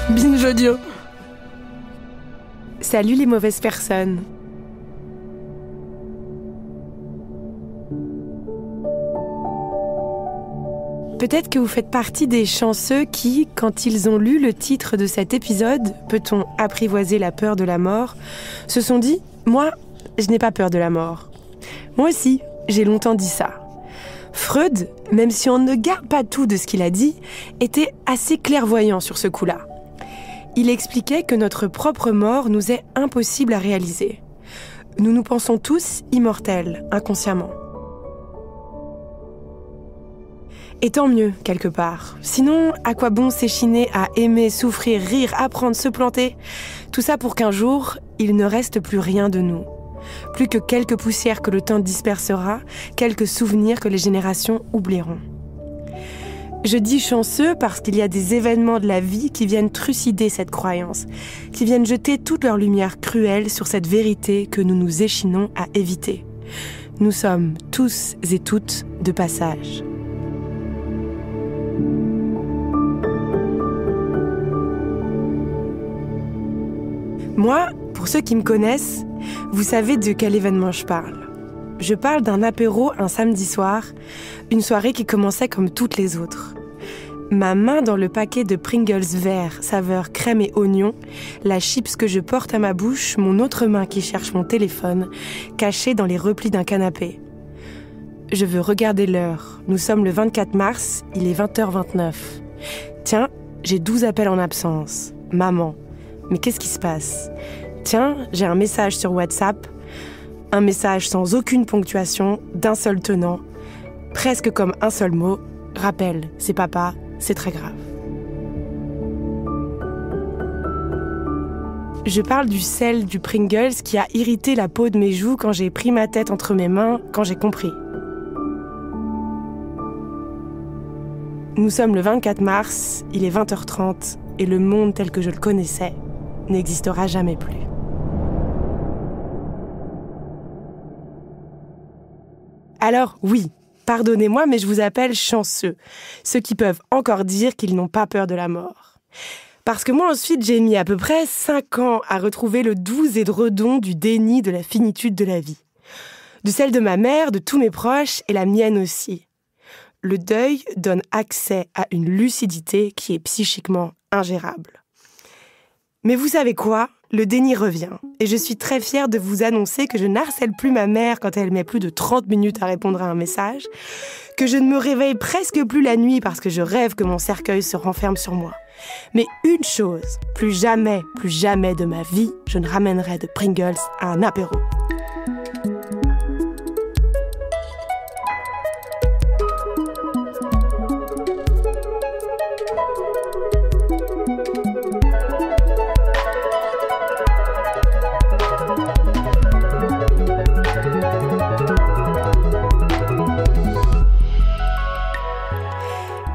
Binge audio. Salut les mauvaises personnes. Peut-être que vous faites partie des chanceux qui, quand ils ont lu le titre de cet épisode, Peut-on apprivoiser la peur de la mort, se sont dit « Moi, je n'ai pas peur de la mort. » Moi aussi, j'ai longtemps dit ça. Freud, même si on ne garde pas tout de ce qu'il a dit, était assez clairvoyant sur ce coup-là. Il expliquait que notre propre mort nous est impossible à réaliser. Nous nous pensons tous immortels, inconsciemment. Et tant mieux, quelque part. Sinon, à quoi bon s'échiner à aimer, souffrir, rire, apprendre, se planter ? Tout ça pour qu'un jour, il ne reste plus rien de nous. Plus que quelques poussières que le temps dispersera, quelques souvenirs que les générations oublieront. Je dis chanceux parce qu'il y a des événements de la vie qui viennent trucider cette croyance, qui viennent jeter toute leur lumière cruelle sur cette vérité que nous nous échinons à éviter. Nous sommes tous et toutes de passage. Moi, pour ceux qui me connaissent, vous savez de quel événement je parle. Je parle d'un apéro un samedi soir, une soirée qui commençait comme toutes les autres. Ma main dans le paquet de Pringles vert, saveur crème et oignon, la chips que je porte à ma bouche, mon autre main qui cherche mon téléphone, cachée dans les replis d'un canapé. Je veux regarder l'heure. Nous sommes le 24 mars, il est 20h29. Tiens, j'ai 12 appels en absence. Maman. Mais qu'est-ce qui se passe ? Tiens, j'ai un message sur WhatsApp, un message sans aucune ponctuation, d'un seul tenant, presque comme un seul mot. Rappel, c'est papa, c'est très grave. Je parle du sel du Pringles qui a irrité la peau de mes joues quand j'ai pris ma tête entre mes mains, quand j'ai compris. Nous sommes le 24 mars, il est 20h30 et le monde tel que je le connaissais n'existera jamais plus. Alors oui, pardonnez-moi, mais je vous appelle chanceux, ceux qui peuvent encore dire qu'ils n'ont pas peur de la mort. Parce que moi ensuite, j'ai mis à peu près 5 ans à retrouver le doux édredon du déni de la finitude de la vie. De celle de ma mère, de tous mes proches et la mienne aussi. Le deuil donne accès à une lucidité qui est psychiquement ingérable. Mais vous savez quoi ? Le déni revient. Et je suis très fière de vous annoncer que je n'harcèle plus ma mère quand elle met plus de 30 minutes à répondre à un message, que je ne me réveille presque plus la nuit parce que je rêve que mon cercueil se renferme sur moi. Mais une chose, plus jamais de ma vie, je ne ramènerai de Pringles à un apéro.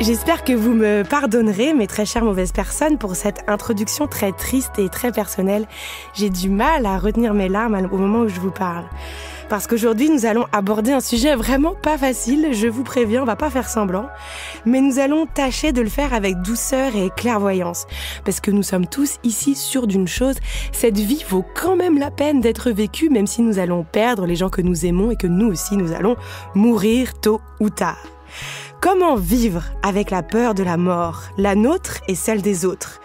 J'espère que vous me pardonnerez, mes très chères mauvaises personnes, pour cette introduction très triste et très personnelle. J'ai du mal à retenir mes larmes au moment où je vous parle. Parce qu'aujourd'hui, nous allons aborder un sujet vraiment pas facile, je vous préviens, on va pas faire semblant. Mais nous allons tâcher de le faire avec douceur et clairvoyance. Parce que nous sommes tous ici sûrs d'une chose, cette vie vaut quand même la peine d'être vécue, même si nous allons perdre les gens que nous aimons et que nous aussi, nous allons mourir tôt ou tard. Comment vivre avec la peur de la mort, la nôtre et celle des autres ?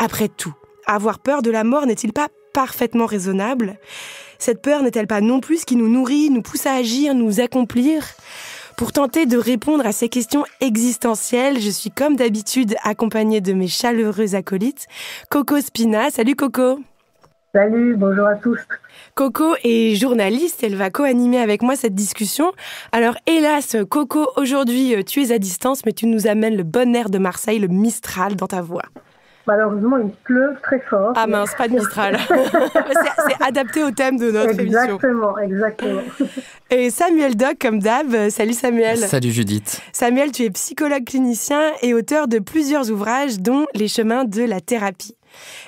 Après tout, avoir peur de la mort n'est-il pas parfaitement raisonnable ? Cette peur n'est-elle pas non plus ce qui nous nourrit, nous pousse à agir, nous accomplir ? Pour tenter de répondre à ces questions existentielles, je suis comme d'habitude accompagnée de mes chaleureux acolytes. Coco Spina, salut Coco. Salut, bonjour à tous. Coco est journaliste, elle va co-animer avec moi cette discussion. Alors hélas, Coco, aujourd'hui tu es à distance, mais tu nous amènes le bon air de Marseille, le Mistral dans ta voix. Malheureusement, il pleut très fort. Ah mince, pas de Mistral. c'est adapté au thème de notre émission. Exactement. Et Samuel Doc, comme d'hab. Salut Samuel. Salut Judith. Samuel, tu es psychologue clinicien et auteur de plusieurs ouvrages, dont Les chemins de la thérapie.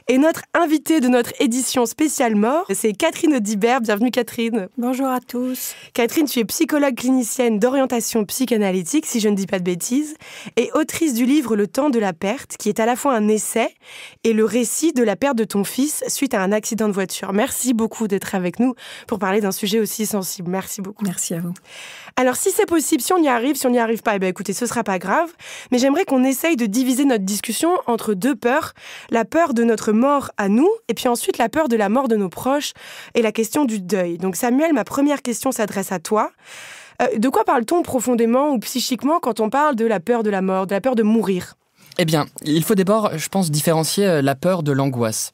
Et notre invitée de notre édition spéciale mort, c'est Catherine Audibert. Bienvenue Catherine. Bonjour à tous. Catherine, tu es psychologue clinicienne d'orientation psychanalytique, si je ne dis pas de bêtises, et autrice du livre Le temps de la perte, qui est à la fois un essai et le récit de la perte de ton fils suite à un accident de voiture. Merci beaucoup d'être avec nous pour parler d'un sujet aussi sensible. Merci beaucoup. Merci à vous. Alors, si c'est possible, si on y arrive, si on n'y arrive pas, écoutez, ce sera pas grave. Mais j'aimerais qu'on essaye de diviser notre discussion entre deux peurs. La peur de notre mort à nous, et puis ensuite la peur de la mort de nos proches et la question du deuil. Donc Samuel, ma première question s'adresse à toi. De quoi parle-t-on profondément ou psychiquement quand on parle de la peur de la mort, de la peur de mourir ? Eh bien, il faut d'abord, je pense, différencier la peur de l'angoisse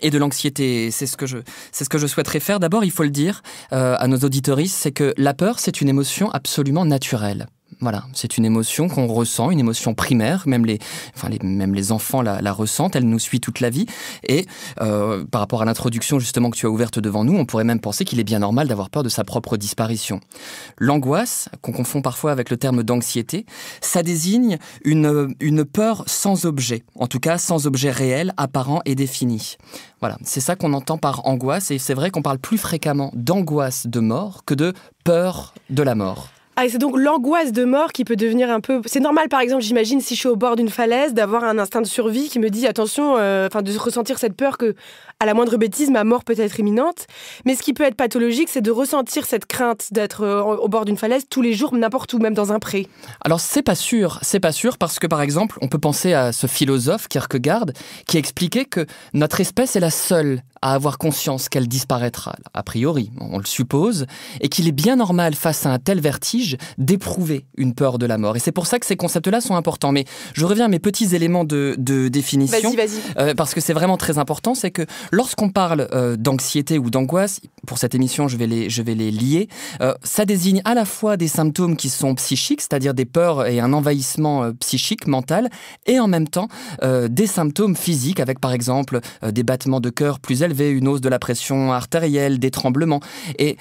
et de l'anxiété. C'est ce que je souhaiterais faire. D'abord, il faut le dire à nos auditeuristes, c'est que la peur, c'est une émotion absolument naturelle. Voilà, c'est une émotion qu'on ressent, une émotion primaire, même les enfants la ressentent, elle nous suit toute la vie. Et par rapport à l'introduction justement que tu as ouverte devant nous, on pourrait même penser qu'il est bien normal d'avoir peur de sa propre disparition. L'angoisse, qu'on confond parfois avec le terme d'anxiété, ça désigne une peur sans objet, en tout cas sans objet réel, apparent et défini. Voilà, c'est ça qu'on entend par angoisse, et c'est vrai qu'on parle plus fréquemment d'angoisse de mort que de peur de la mort. Ah, et c'est donc l'angoisse de mort qui peut devenir un peu... C'est normal, par exemple, j'imagine, si je suis au bord d'une falaise, d'avoir un instinct de survie qui me dit, attention, de ressentir cette peur que, à la moindre bêtise, ma mort peut être imminente. Mais ce qui peut être pathologique, c'est de ressentir cette crainte d'être au bord d'une falaise tous les jours, n'importe où, même dans un pré. Alors, c'est pas sûr parce que, par exemple, on peut penser à ce philosophe, Kierkegaard, qui expliquait que notre espèce est la seule à avoir conscience qu'elle disparaîtra, a priori, on le suppose, et qu'il est bien normal, face à un tel vertige, d'éprouver une peur de la mort. Et c'est pour ça que ces concepts-là sont importants. Mais je reviens à mes petits éléments de définition. Vas-y. Parce que c'est vraiment très important, c'est que lorsqu'on parle d'anxiété ou d'angoisse, pour cette émission, je vais les lier, ça désigne à la fois des symptômes qui sont psychiques, c'est-à-dire des peurs et un envahissement psychique, mental, et en même temps des symptômes physiques, avec par exemple des battements de cœur plus élevés, une hausse de la pression artérielle, des tremblements. Et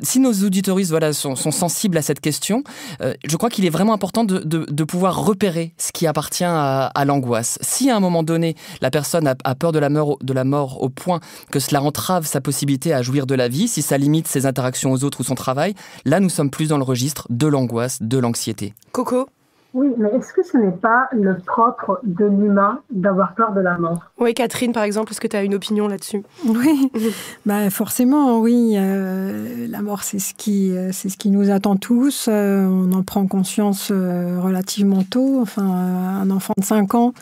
si nos auditeuristes sont sensibles à cette question, je crois qu'il est vraiment important de pouvoir repérer ce qui appartient à l'angoisse. Si à un moment donné, la personne a peur de la mort au point que cela entrave sa possibilité à jouir de la vie, si ça limite ses interactions aux autres ou son travail, là nous sommes plus dans le registre de l'angoisse, de l'anxiété. Coco ? Oui, mais est-ce que ce n'est pas le propre de l'humain d'avoir peur de la mort ? Oui, Catherine, par exemple, est-ce que tu as une opinion là-dessus ? Oui, forcément, oui. La mort, c'est ce qui nous attend tous. On en prend conscience relativement tôt. Enfin, un enfant de 5 ans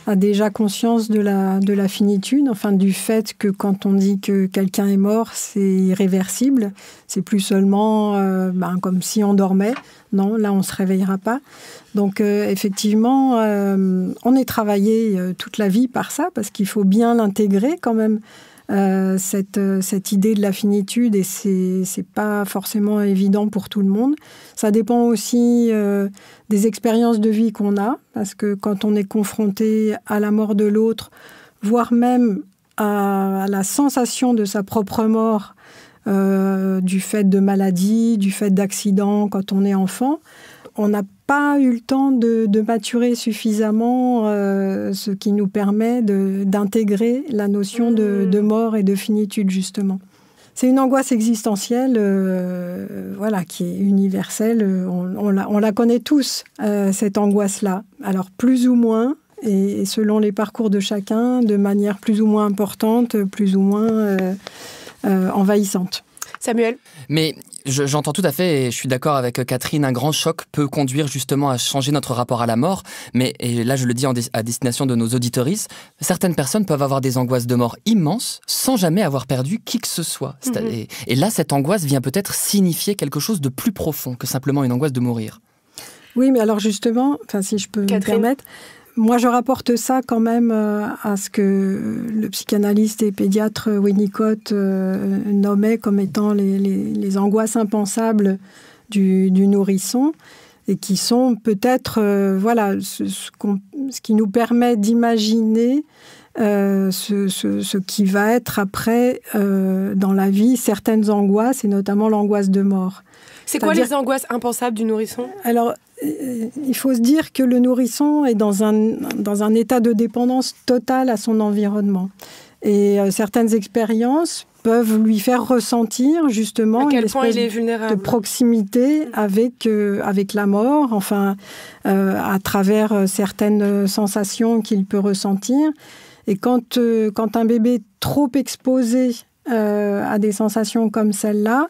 a déjà conscience de la finitude, enfin, du fait que quand on dit que quelqu'un est mort, c'est irréversible. C'est plus seulement comme si on dormait. Non, là, on ne se réveillera pas. Donc, effectivement, on est travaillé toute la vie par ça, parce qu'il faut bien l'intégrer quand même, cette idée de la finitude, et c'est pas forcément évident pour tout le monde. Ça dépend aussi des expériences de vie qu'on a, parce que quand on est confronté à la mort de l'autre, voire même à la sensation de sa propre mort, du fait de maladie, du fait d'accidents quand on est enfant, on n'a pas eu le temps de maturer suffisamment, ce qui nous permet d'intégrer la notion de mort et de finitude, justement. C'est une angoisse existentielle qui est universelle. On la connaît tous, cette angoisse-là. Alors, plus ou moins, et selon les parcours de chacun, de manière plus ou moins importante, plus ou moins envahissante. Samuel ? Mais j'entends tout à fait, et je suis d'accord avec Catherine, un grand choc peut conduire justement à changer notre rapport à la mort, mais, et là je le dis à destination de nos auditeuristes, certaines personnes peuvent avoir des angoisses de mort immenses sans jamais avoir perdu qui que ce soit. Et là, cette angoisse vient peut-être signifier quelque chose de plus profond que simplement une angoisse de mourir. Oui, mais alors justement, si je peux me permettre, moi, je rapporte ça quand même à ce que le psychanalyste et pédiatre Winnicott nommait comme étant les angoisses impensables du nourrisson, et qui sont peut-être ce qui nous permet d'imaginer ce qui va être après dans la vie certaines angoisses, et notamment l'angoisse de mort. C'est quoi les angoisses impensables du nourrisson ? Alors, il faut se dire que le nourrisson est dans un état de dépendance totale à son environnement. Et certaines expériences peuvent lui faire ressentir justement une espèce de proximité avec la mort, enfin, à travers certaines sensations qu'il peut ressentir. Et quand un bébé est trop exposé à des sensations comme celle-là,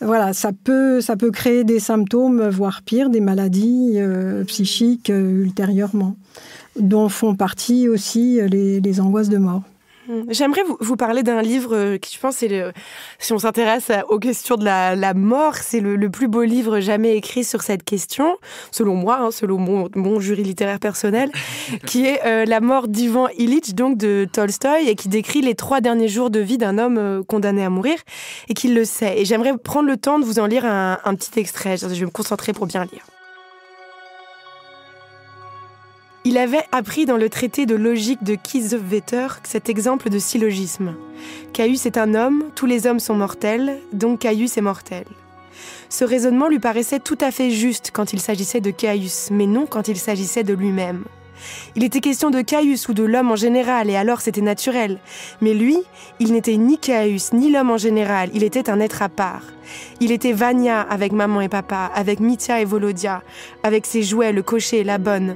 voilà, ça peut créer des symptômes, voire pire, des maladies psychiques ultérieurement, dont font partie aussi les angoisses de mort. J'aimerais vous parler d'un livre qui, je pense, si on s'intéresse aux questions de la mort, c'est le plus beau livre jamais écrit sur cette question, selon moi, selon mon jury littéraire personnel, qui est La mort d'Ivan Ilitch, donc de Tolstoï, et qui décrit les 3 derniers jours de vie d'un homme condamné à mourir, et qu'il le sait. Et j'aimerais prendre le temps de vous en lire un petit extrait. Je vais me concentrer pour bien lire. Il avait appris dans le traité de logique de Kiesewetter cet exemple de syllogisme. Caius est un homme, tous les hommes sont mortels, donc Caius est mortel. Ce raisonnement lui paraissait tout à fait juste quand il s'agissait de Caius, mais non quand il s'agissait de lui-même. Il était question de Caius ou de l'homme en général, et alors c'était naturel. Mais lui, il n'était ni Caius, ni l'homme en général, il était un être à part. Il était Vania avec maman et papa, avec Mitya et Volodia, avec ses jouets, le cocher et la bonne.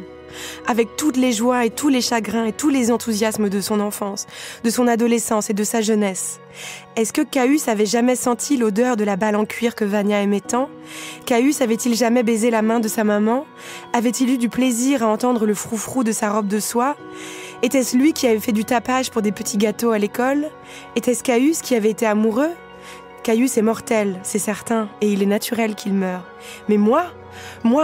Avec toutes les joies et tous les chagrins et tous les enthousiasmes de son enfance, de son adolescence et de sa jeunesse. Est-ce que Caius avait jamais senti l'odeur de la balle en cuir que Vania aimait tant ? Caius avait-il jamais baisé la main de sa maman ? Avait-il eu du plaisir à entendre le froufrou de sa robe de soie ? Était-ce lui qui avait fait du tapage pour des petits gâteaux à l'école ? Était-ce Caius qui avait été amoureux ? Caius est mortel, c'est certain, et il est naturel qu'il meure. Mais moi,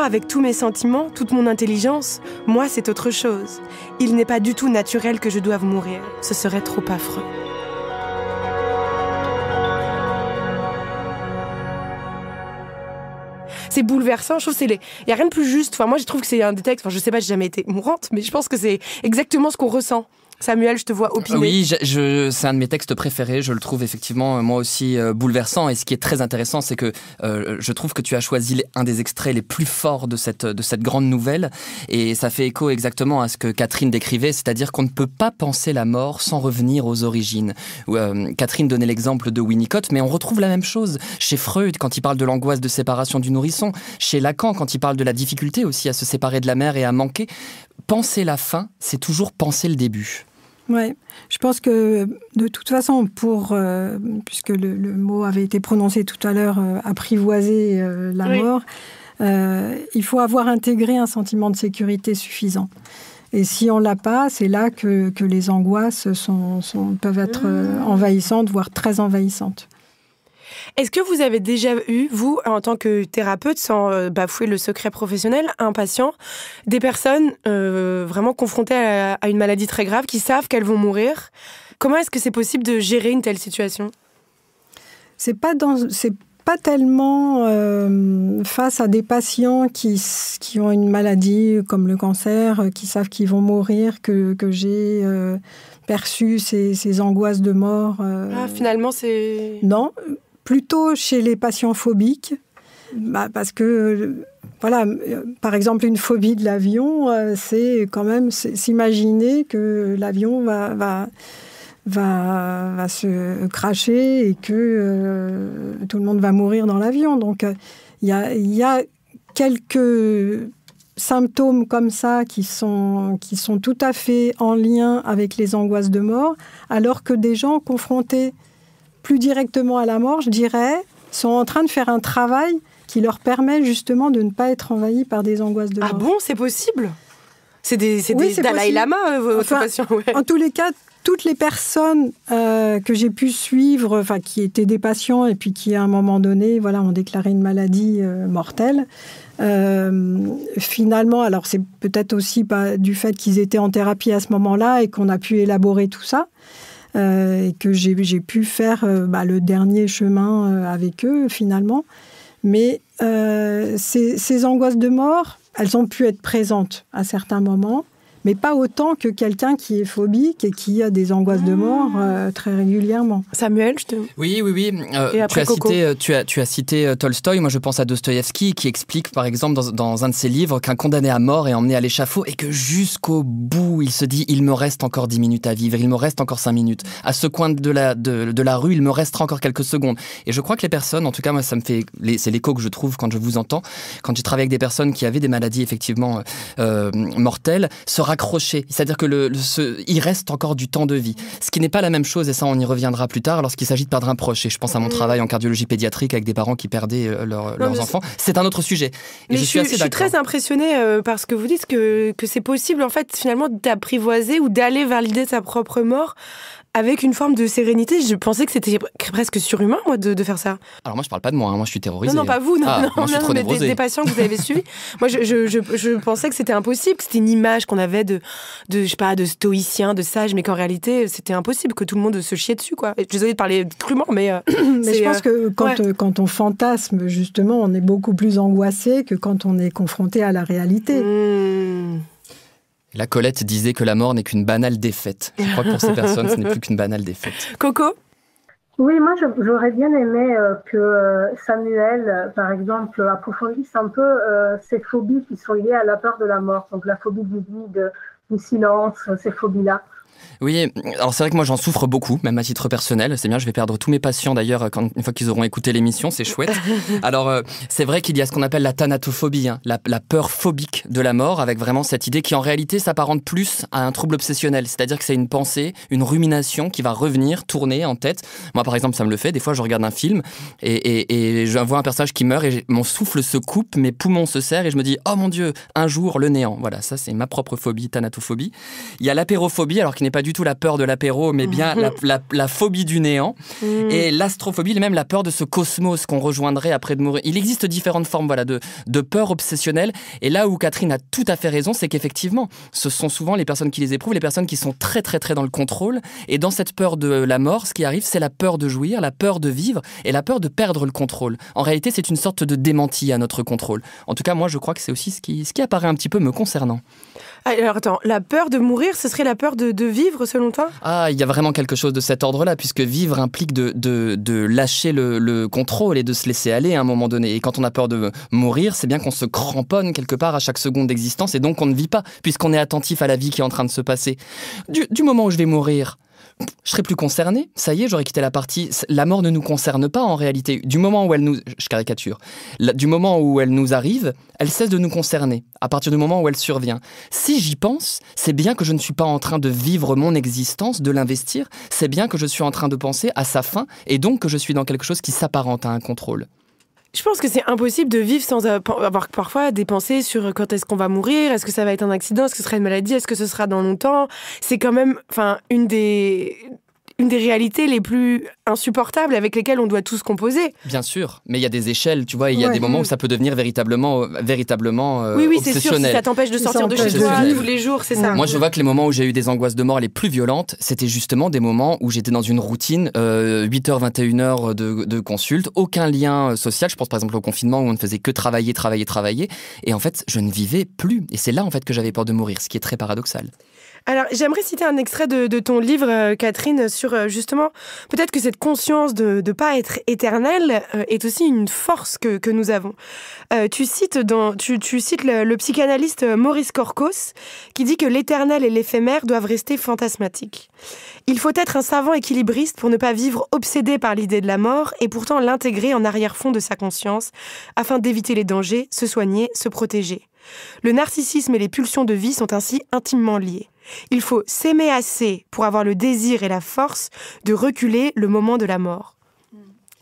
avec tous mes sentiments, toute mon intelligence, moi, c'est autre chose. Il n'est pas du tout naturel que je doive mourir. Ce serait trop affreux. C'est bouleversant, je trouve il y a rien de plus juste. Enfin, moi, je trouve que c'est un des textes, je sais pas, j'ai jamais été mourante, mais je pense que c'est exactement ce qu'on ressent. Samuel, je te vois opiner. Oui, c'est un de mes textes préférés. Je le trouve effectivement, moi aussi, bouleversant. Et ce qui est très intéressant, c'est que je trouve que tu as choisi un des extraits les plus forts de cette grande nouvelle. Et ça fait écho exactement à ce que Catherine décrivait, c'est-à-dire qu'on ne peut pas penser la mort sans revenir aux origines. Catherine donnait l'exemple de Winnicott, mais on retrouve la même chose chez Freud, quand il parle de l'angoisse de séparation du nourrisson, chez Lacan, quand il parle de la difficulté aussi à se séparer de la mère et à manquer. Penser la fin, c'est toujours penser le début. Oui, je pense que de toute façon, puisque le mot avait été prononcé tout à l'heure, apprivoiser la mort, il faut avoir intégré un sentiment de sécurité suffisant. Et si on ne l'a pas, c'est là que les angoisses peuvent être envahissantes, voire très envahissantes. Est-ce que vous avez déjà eu, vous, en tant que thérapeute, sans bafouer le secret professionnel, un patient, des personnes vraiment confrontées à une maladie très grave, qui savent qu'elles vont mourir ? Comment est-ce que c'est possible de gérer une telle situation ? C'est pas tellement face à des patients qui ont une maladie comme le cancer, qui savent qu'ils vont mourir, que j'ai perçu ces angoisses de mort. Finalement, c'est... Non. Plutôt chez les patients phobiques, parce que, voilà, par exemple, une phobie de l'avion, c'est quand même s'imaginer que l'avion va se cracher et que tout le monde va mourir dans l'avion. Donc, il y a quelques symptômes comme ça qui sont tout à fait en lien avec les angoisses de mort, alors que des gens confrontés plus directement à la mort, je dirais, sont en train de faire un travail qui leur permet justement de ne pas être envahis par des angoisses de mort. Ah bon, c'est possible ? C'est des Dalai Lama, votre patient, ouais. En tous les cas, toutes les personnes que j'ai pu suivre, qui étaient des patients et puis qui, à un moment donné, ont déclaré une maladie mortelle, finalement, alors c'est peut-être aussi pas du fait qu'ils étaient en thérapie à ce moment-là et qu'on a pu élaborer tout ça, et que j'ai pu faire le dernier chemin avec eux, finalement. Mais ces angoisses de mort, elles ont pu être présentes à certains moments, mais pas autant que quelqu'un qui est phobique et qui a des angoisses de mort très régulièrement. Samuel, je te... Oui. Et après, tu as cité Tolstoï. Moi, je pense à Dostoïevski qui explique, par exemple, dans un de ses livres, qu'un condamné à mort est emmené à l'échafaud et que jusqu'au bout, il se dit « il me reste encore 10 minutes à vivre, il me reste encore 5 minutes. À ce coin de la rue, il me restera encore quelques secondes. » Et je crois que les personnes, en tout cas, moi, ça me fait... C'est l'écho que je trouve quand je vous entends, quand j'ai travaillé avec des personnes qui avaient des maladies effectivement mortelles, se raccrocher. C'est-à-dire que il reste encore du temps de vie. Ce qui n'est pas la même chose, et ça, on y reviendra plus tard, lorsqu'il s'agit de perdre un proche. Et je pense à mon travail en cardiologie pédiatrique avec des parents qui perdaient leurs enfants. C'est un autre sujet. Et je suis très impressionnée par ce que vous dites, que c'est possible, en fait, finalement, d'apprivoiser ou d'aller vers l'idée de sa propre mort avec une forme de sérénité. Je pensais que c'était presque surhumain, moi, de faire ça. Alors moi, je parle pas de moi, hein. Moi, je suis terrorisé. Non, pas vous, moi, je suis trop mais des patients que vous avez suivis. Moi, je pensais que c'était impossible, que c'était une image qu'on avait de stoïcien, de sage, mais qu'en réalité, c'était impossible, que tout le monde se chiait dessus, quoi. Et désolée de parler crûment, mais... mais je pense que quand on fantasme, justement, on est beaucoup plus angoissé que quand on est confronté à la réalité. La Colette disait que la mort n'est qu'une banale défaite. Je crois que pour ces personnes, ce n'est plus qu'une banale défaite. Coco ? Oui, moi j'aurais bien aimé que Samuel, par exemple, approfondisse un peu ces phobies qui sont liées à la peur de la mort. Donc la phobie du vide, du silence, ces phobies-là. Oui, alors c'est vrai que moi j'en souffre beaucoup, même à titre personnel. C'est bien, je vais perdre tous mes patients d'ailleurs une fois qu'ils auront écouté l'émission, c'est chouette. Alors c'est vrai qu'il y a ce qu'on appelle la thanatophobie, hein, la peur phobique de la mort, avec vraiment cette idée qui en réalité s'apparente plus à un trouble obsessionnel. C'est-à-dire que c'est une pensée, une rumination qui va revenir, tourner en tête. Moi par exemple ça me le fait, des fois je regarde un film et je vois un personnage qui meurt et mon souffle se coupe, mes poumons se serrent et je me dis oh mon Dieu, un jour le néant. Voilà, ça c'est ma propre phobie, thanatophobie. Il y a l'apérophobie, alors qui n'est pas du tout la peur de l'apéro, mais bien la phobie du néant. Et l'astrophobie, même la peur de ce cosmos qu'on rejoindrait après de mourir. Il existe différentes formes de peur obsessionnelle. Et là où Catherine a tout à fait raison, c'est qu'effectivement, ce sont souvent les personnes qui les éprouvent, les personnes qui sont très très très dans le contrôle. Et dans cette peur de la mort, ce qui arrive, c'est la peur de jouir, la peur de vivre et la peur de perdre le contrôle. En réalité, c'est une sorte de démenti à notre contrôle. En tout cas, moi, je crois que c'est aussi ce qui apparaît un petit peu me concernant. Alors attends, la peur de mourir, ce serait la peur de vivre selon toi ? Ah, il y a vraiment quelque chose de cet ordre-là, puisque vivre implique de lâcher le contrôle et de se laisser aller à un moment donné. Et quand on a peur de mourir, c'est bien qu'on se cramponne quelque part à chaque seconde d'existence et donc on ne vit pas, puisqu'on est attentif à la vie qui est en train de se passer. Du moment où je vais mourir, je serai plus concerné, ça y est, j'aurais quitté la partie. La mort ne nous concerne pas en réalité. Du moment où elle nous... Je caricature. Du moment où elle nous arrive, elle cesse de nous concerner. À partir du moment où elle survient. Si j'y pense, c'est bien que je ne suis pas en train de vivre mon existence, de l'investir. C'est bien que je suis en train de penser à sa fin et donc que je suis dans quelque chose qui s'apparente à un contrôle. Je pense que c'est impossible de vivre sans avoir parfois des pensées sur quand est-ce qu'on va mourir, est-ce que ça va être un accident, est-ce que ce sera une maladie, est-ce que ce sera dans longtemps. C'est quand même une des réalités les plus insupportables avec lesquelles on doit tous composer. Bien sûr, mais il y a des échelles, tu vois, il y a des moments où ça peut devenir véritablement oui, c'est sûr, si ça t'empêche de sortir de chez toi tous les jours, c'est ça. Moi, je vois que les moments où j'ai eu des angoisses de mort les plus violentes, c'était justement des moments où j'étais dans une routine, 8h, 21h de consulte, aucun lien social. Je pense par exemple au confinement où on ne faisait que travailler, et en fait, je ne vivais plus. Et c'est là, en fait, que j'avais peur de mourir, ce qui est très paradoxal. Alors, j'aimerais citer un extrait de ton livre, Catherine, sur justement, peut-être que cette conscience de ne pas être éternelle est aussi une force que nous avons. Tu cites le psychanalyste Maurice Korkos, qui dit que l'éternel et l'éphémère doivent rester fantasmatiques. Il faut être un savant équilibriste pour ne pas vivre obsédé par l'idée de la mort et pourtant l'intégrer en arrière-fond de sa conscience afin d'éviter les dangers, se soigner, se protéger. Le narcissisme et les pulsions de vie sont ainsi intimement liés. Il faut s'aimer assez pour avoir le désir et la force de reculer le moment de la mort.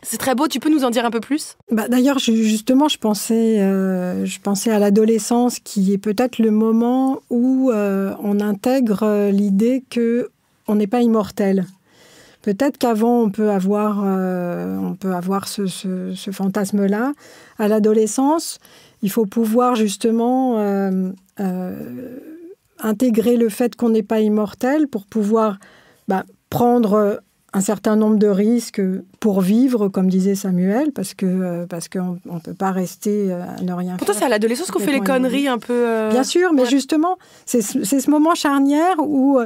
C'est très beau, tu peux nous en dire un peu plus ? D'ailleurs, justement, je pensais à l'adolescence qui est peut-être le moment où on intègre l'idée qu'on n'est pas immortel. Peut-être qu'avant, on peut avoir ce fantasme-là. À l'adolescence, il faut pouvoir justement intégrer le fait qu'on n'est pas immortel pour pouvoir prendre un certain nombre de risques pour vivre, comme disait Samuel, parce qu'on ne peut pas rester à ne rien faire. Pourtant, c'est à l'adolescence qu'on fait les conneries un peu... Bien sûr, mais justement, c'est ce moment charnière où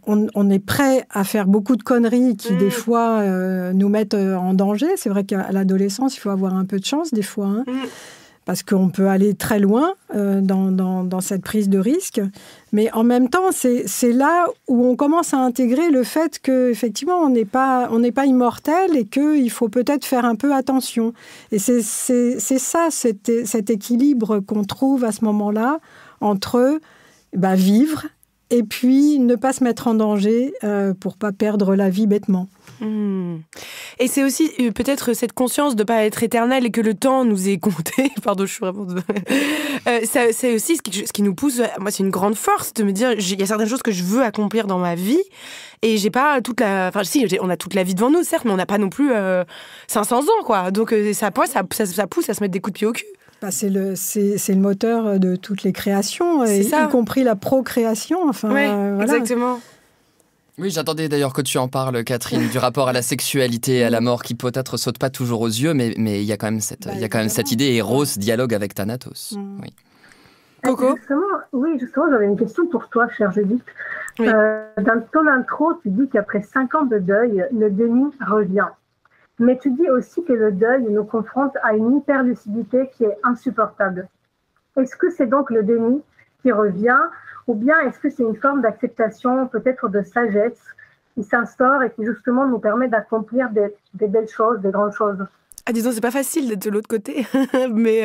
on est prêt à faire beaucoup de conneries qui, des fois, nous mettent en danger. C'est vrai qu'à l'adolescence, il faut avoir un peu de chance, des fois, hein, parce qu'on peut aller très loin dans cette prise de risque. Mais en même temps, c'est là où on commence à intégrer le fait qu'effectivement, on n'est pas immortel et qu'il faut peut-être faire un peu attention. Et c'est ça, cet équilibre qu'on trouve à ce moment-là entre vivre et puis ne pas se mettre en danger pour ne pas perdre la vie bêtement. Et c'est aussi peut-être cette conscience de ne pas être éternel et que le temps nous est compté. Pardon, je suis vraiment... c'est aussi ce qui nous pousse... Moi, c'est une grande force de me dire, il y a certaines choses que je veux accomplir dans ma vie et j'ai pas toute la... Enfin, si, on a toute la vie devant nous, certes, mais on n'a pas non plus 500 ans, quoi. Donc, ça pousse à se mettre des coups de pied au cul. C'est le moteur de toutes les créations, y compris la procréation. Enfin, voilà. Exactement. Oui, j'attendais d'ailleurs que tu en parles, Catherine, du rapport à la sexualité et à la mort qui peut-être saute pas toujours aux yeux, mais il y a quand même cette idée, et Rose dialogue avec Thanatos. Oui. Coco ? Justement, j'avais une question pour toi, chère Judith. Oui. Dans ton intro, tu dis qu'après 5 ans de deuil, le déni revient. Mais tu dis aussi que le deuil nous confronte à une hyperlucidité qui est insupportable. Est-ce que c'est donc le déni qui revient ? Ou bien est-ce que c'est une forme d'acceptation, peut-être de sagesse, qui s'instaure et qui justement nous permet d'accomplir des belles choses, des grandes choses? Ah, disons, c'est pas facile d'être de l'autre côté, mais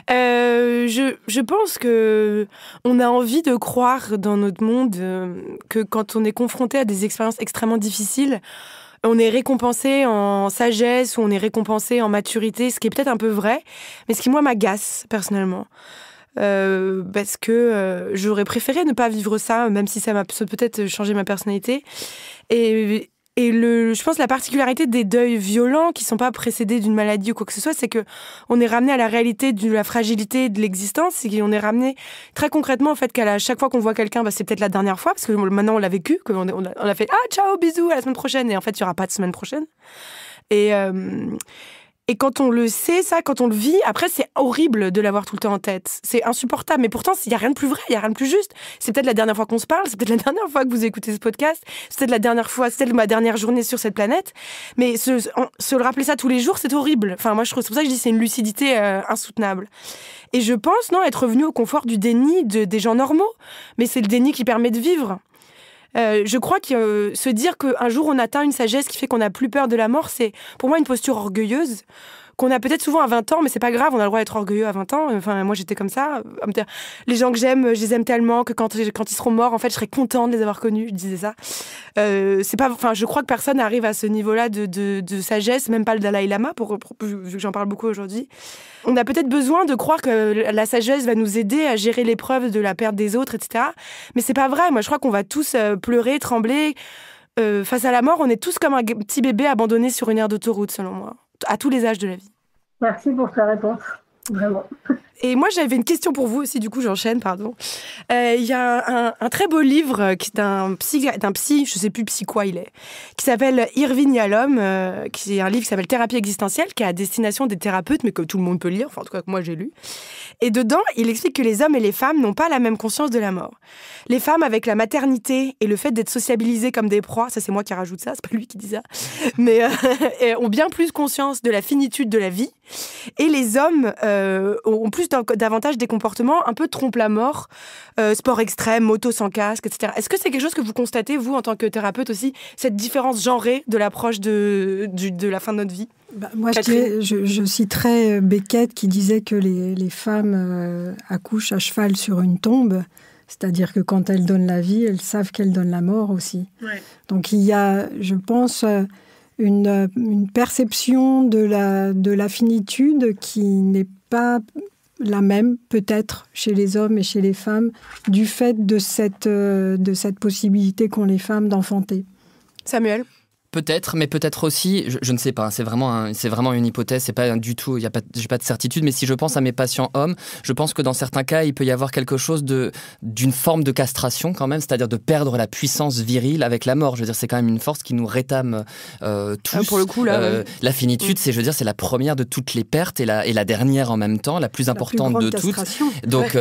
je pense que on a envie de croire dans notre monde que quand on est confronté à des expériences extrêmement difficiles, on est récompensé en sagesse ou on est récompensé en maturité, ce qui est peut-être un peu vrai, mais ce qui, moi, m'agace personnellement. Parce que j'aurais préféré ne pas vivre ça, même si ça m'a peut-être changé ma personnalité. Et je pense que la particularité des deuils violents qui ne sont pas précédés d'une maladie ou quoi que ce soit, c'est qu'on est ramené à la réalité de la fragilité de l'existence et qu'on est ramené très concrètement au fait qu'à chaque fois qu'on voit quelqu'un, c'est peut-être la dernière fois, parce que maintenant on l'a vécu, qu'on a fait « Ah, ciao, bisous, à la semaine prochaine », et en fait il n'y aura pas de semaine prochaine. Et quand on le sait, ça, quand on le vit, après, c'est horrible de l'avoir tout le temps en tête. C'est insupportable. Mais pourtant, il n'y a rien de plus vrai, il n'y a rien de plus juste. C'est peut-être la dernière fois qu'on se parle, c'est peut-être la dernière fois que vous écoutez ce podcast, c'est peut-être la dernière fois, c'est peut-être ma dernière journée sur cette planète. Mais se le rappeler ça tous les jours, c'est horrible. Enfin, moi, je trouve, c'est pour ça que je dis c'est une lucidité insoutenable. Et je pense, être revenu au confort du déni des gens normaux. Mais c'est le déni qui permet de vivre. Je crois que se dire qu'un jour on atteint une sagesse qui fait qu'on n'a plus peur de la mort, c'est pour moi une posture orgueilleuse qu'on a peut-être souvent à 20 ans, mais c'est pas grave, on a le droit d'être orgueilleux à 20 ans. Enfin, moi j'étais comme ça, à me dire, les gens que j'aime, je les aime tellement que quand ils seront morts, en fait, je serais contente de les avoir connus. Je disais ça. Je crois que personne n'arrive à ce niveau-là de sagesse, même pas le Dalai Lama, vu que j'en parle beaucoup aujourd'hui. On a peut-être besoin de croire que la sagesse va nous aider à gérer l'épreuve de la perte des autres, etc. Mais c'est pas vrai. Moi, je crois qu'on va tous pleurer, trembler. Face à la mort, on est tous comme un petit bébé abandonné sur une aire d'autoroute, selon moi, à tous les âges de la vie. Merci pour ta réponse, vraiment. Et moi, j'avais une question pour vous aussi, du coup, j'enchaîne, pardon. Il y a un très beau livre qui est d'un psy, je sais plus psy quoi il est, qui s'appelle Irvin Yalom, qui est un livre qui s'appelle Thérapie existentielle, qui est à destination des thérapeutes, mais que tout le monde peut lire, enfin, en tout cas, que moi, j'ai lu. Et dedans, il explique que les hommes et les femmes n'ont pas la même conscience de la mort. Les femmes, avec la maternité et le fait d'être sociabilisées comme des proies, ça, c'est moi qui rajoute ça, c'est pas lui qui dit ça, mais ont bien plus conscience de la finitude de la vie. Et les hommes ont davantage des comportements un peu trompe-la-mort, sport extrême, moto sans casque, etc. Est-ce que c'est quelque chose que vous constatez, vous, en tant que thérapeute aussi, cette différence genrée de l'approche de la fin de notre vie? Moi, je citerais Beckett qui disait que les femmes accouchent à cheval sur une tombe, c'est-à-dire que quand elles donnent la vie, elles savent qu'elles donnent la mort aussi. Ouais. Donc il y a, je pense, une perception de la finitude qui n'est pas la même, peut-être, chez les hommes et chez les femmes, du fait de cette possibilité qu'ont les femmes d'enfanter. Samuel ? Peut-être, mais peut-être aussi, je ne sais pas, c'est vraiment une hypothèse, c'est pas du tout, j'ai pas de certitude, mais si je pense à mes patients hommes, je pense que dans certains cas, il peut y avoir quelque chose d'une forme de castration quand même, c'est-à-dire de perdre la puissance virile avec la mort. Je veux dire, c'est quand même une force qui nous rétame tous. Pour le coup, là, la finitude, c'est la première de toutes les pertes et la dernière en même temps, la plus importante de toutes. Donc,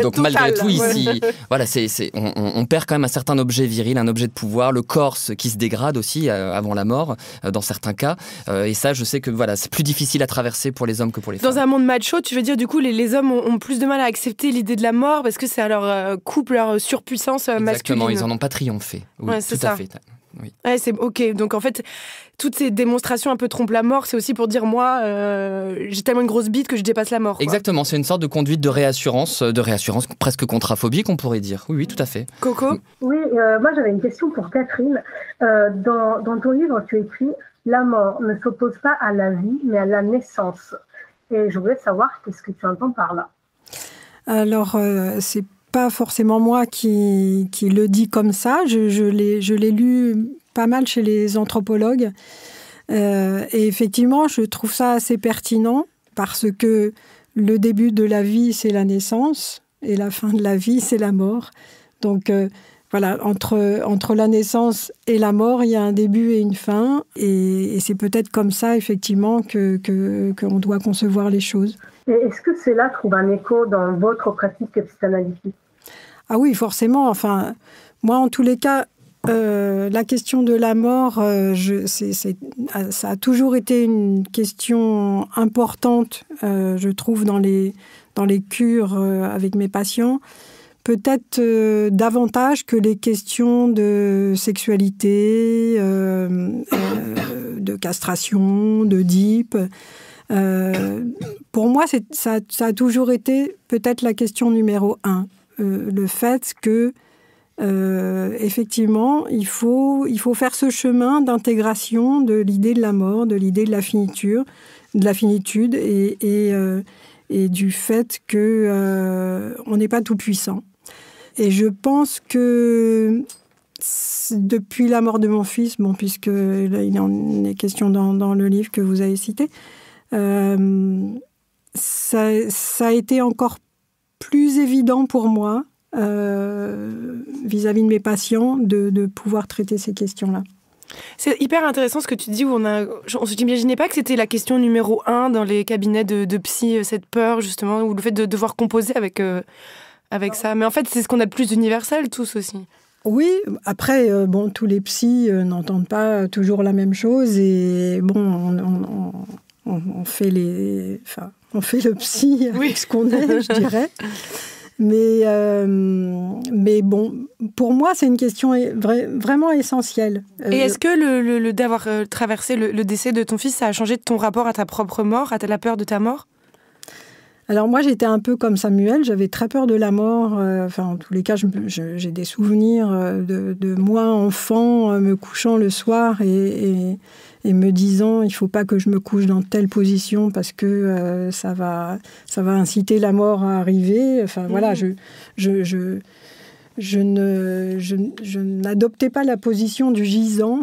donc malgré tout, ici, voilà, on perd quand même un certain objet viril, un objet de pouvoir, le corps qui se dégrade aussi avant la mort, dans certains cas. Et ça, je sais que voilà, c'est plus difficile à traverser pour les hommes que pour les femmes. Dans un monde macho, tu veux dire, du coup, les hommes ont plus de mal à accepter l'idée de la mort parce que c'est à leur couple, leur surpuissance masculine. Exactement, ils n'en ont pas triomphé. Oui, ouais, tout à fait. Oui. Ouais, c'est ok. Donc en fait, toutes ces démonstrations un peu trompe la mort, c'est aussi pour dire moi, j'ai tellement une grosse bite que je dépasse la mort. Quoi. Exactement, c'est une sorte de conduite de réassurance presque contraphobique, on pourrait dire. Oui, tout à fait. Coco ? Oui, moi j'avais une question pour Catherine. Dans ton livre, tu écris « La mort ne s'oppose pas à la vie, mais à la naissance ». Et je voulais savoir qu'est-ce que tu entends par là. Alors, c'est pas forcément moi qui le dis comme ça. Je l'ai lu pas mal chez les anthropologues. Et effectivement, je trouve ça assez pertinent parce que le début de la vie, c'est la naissance et la fin de la vie, c'est la mort. Donc, voilà, entre la naissance et la mort, il y a un début et une fin. Et c'est peut-être comme ça, effectivement, qu'on doit concevoir les choses. Et est-ce que cela trouve un écho dans votre pratique psychanalytique ? Ah oui, forcément. Enfin, moi, en tous les cas, la question de la mort, ça a toujours été une question importante, je trouve, dans les cures avec mes patients. Peut-être davantage que les questions de sexualité, de castration, de DIP. Pour moi, ça a toujours été peut-être la question numéro 1. Le fait que, effectivement, il faut faire ce chemin d'intégration de l'idée de la mort, de l'idée de la finitude et du fait qu'on n'est pas tout puissant. Et je pense que depuis la mort de mon fils, puisque là, il en est question dans le livre que vous avez cité, ça a été encore plus évident pour moi, vis-à-vis de mes patients, de pouvoir traiter ces questions-là. C'est hyper intéressant ce que tu dis, où on n'imaginait pas que c'était la question numéro 1 dans les cabinets de psy, cette peur justement, ou le fait de devoir composer avec ça. Mais en fait, c'est ce qu'on a de plus universel tous aussi. Oui, après, tous les psys n'entendent pas toujours la même chose et on fait le psy avec ce qu'on est, je dirais. Mais bon, pour moi, c'est une question vraiment essentielle. Et est-ce que le d'avoir traversé le décès de ton fils, ça a changé ton rapport à ta propre mort, à la peur de ta mort ? Alors moi, j'étais un peu comme Samuel, j'avais très peur de la mort. En tous les cas, j'ai des souvenirs de moi, enfant, me couchant le soir et me disant il ne faut pas que je me couche dans telle position parce que ça va inciter la mort à arriver. Voilà, je n'adoptais pas la position du gisant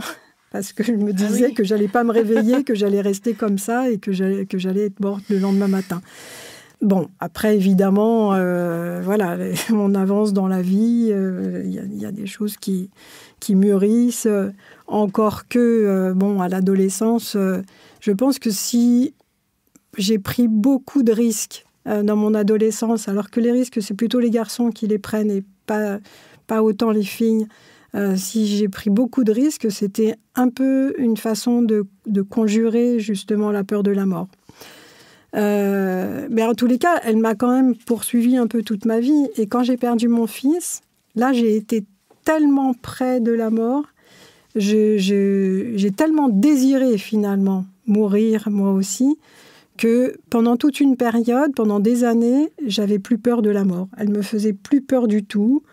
parce que je me disais que je n'allais pas me réveiller, que j'allais rester comme ça et que j'allais être morte le lendemain matin. Bon, après, évidemment, on avance dans la vie, il y a des choses qui mûrissent, encore que, à l'adolescence, je pense que si j'ai pris beaucoup de risques dans mon adolescence, alors que les risques, c'est plutôt les garçons qui les prennent et pas autant les filles, si j'ai pris beaucoup de risques, c'était un peu une façon de conjurer justement la peur de la mort. Mais en tous les cas, elle m'a quand même poursuivie un peu toute ma vie. Et quand j'ai perdu mon fils, là, j'ai été tellement près de la mort. J'ai tellement désiré, finalement, mourir, moi aussi, que pendant toute une période, pendant des années, j'avais plus peur de la mort. Elle me faisait plus peur du tout.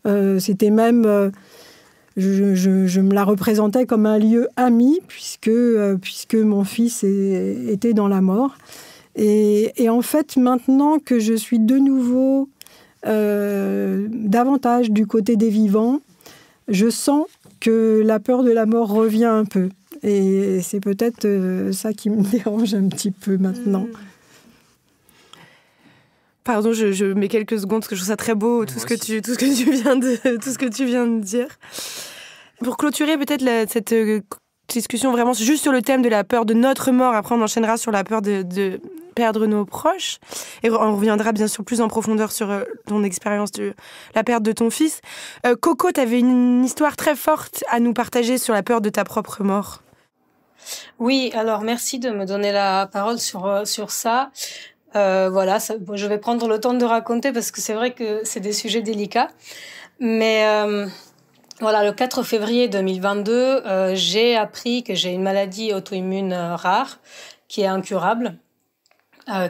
C'était même... Je me la représentais comme un lieu ami, puisque mon fils était dans la mort. Et en fait, maintenant que je suis de nouveau davantage du côté des vivants, je sens que la peur de la mort revient un peu. Et c'est peut-être ça qui me dérange un petit peu maintenant. Pardon, je mets quelques secondes parce que je trouve ça très beau, tout ce que tu viens de dire. Pour clôturer peut-être cette discussion vraiment juste sur le thème de la peur de notre mort, après on enchaînera sur la peur de perdre nos proches, et on reviendra bien sûr plus en profondeur sur ton expérience de la perte de ton fils. Coco, tu avais une histoire très forte à nous partager sur la peur de ta propre mort. Oui, alors merci de me donner la parole sur ça. Voilà, je vais prendre le temps de raconter parce que c'est vrai que c'est des sujets délicats. Mais voilà, le 4 février 2022, j'ai appris que j'ai une maladie auto-immune rare qui est incurable,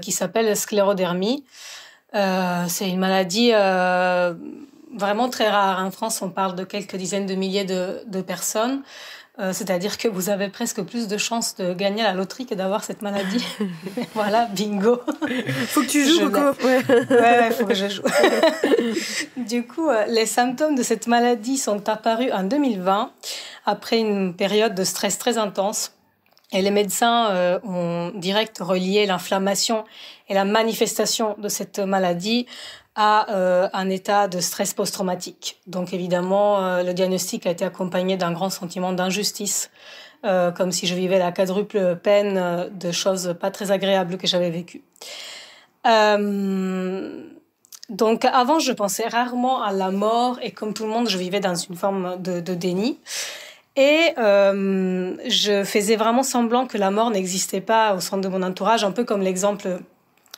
qui s'appelle sclérodermie. C'est une maladie vraiment très rare. En France, on parle de quelques dizaines de milliers de personnes. C'est-à-dire que vous avez presque plus de chances de gagner à la loterie que d'avoir cette maladie. Voilà, bingo. Faut que tu joues, Coco. Ouais, faut que je joue. Du coup, les symptômes de cette maladie sont apparus en 2020, après une période de stress très intense. Et les médecins ont direct relié l'inflammation et la manifestation de cette maladie à un état de stress post-traumatique. Donc évidemment, le diagnostic a été accompagné d'un grand sentiment d'injustice, comme si je vivais la quadruple peine de choses pas très agréables que j'avais vécues. Donc avant, je pensais rarement à la mort et comme tout le monde, je vivais dans une forme de déni. Et je faisais vraiment semblant que la mort n'existait pas au centre de mon entourage, un peu comme l'exemple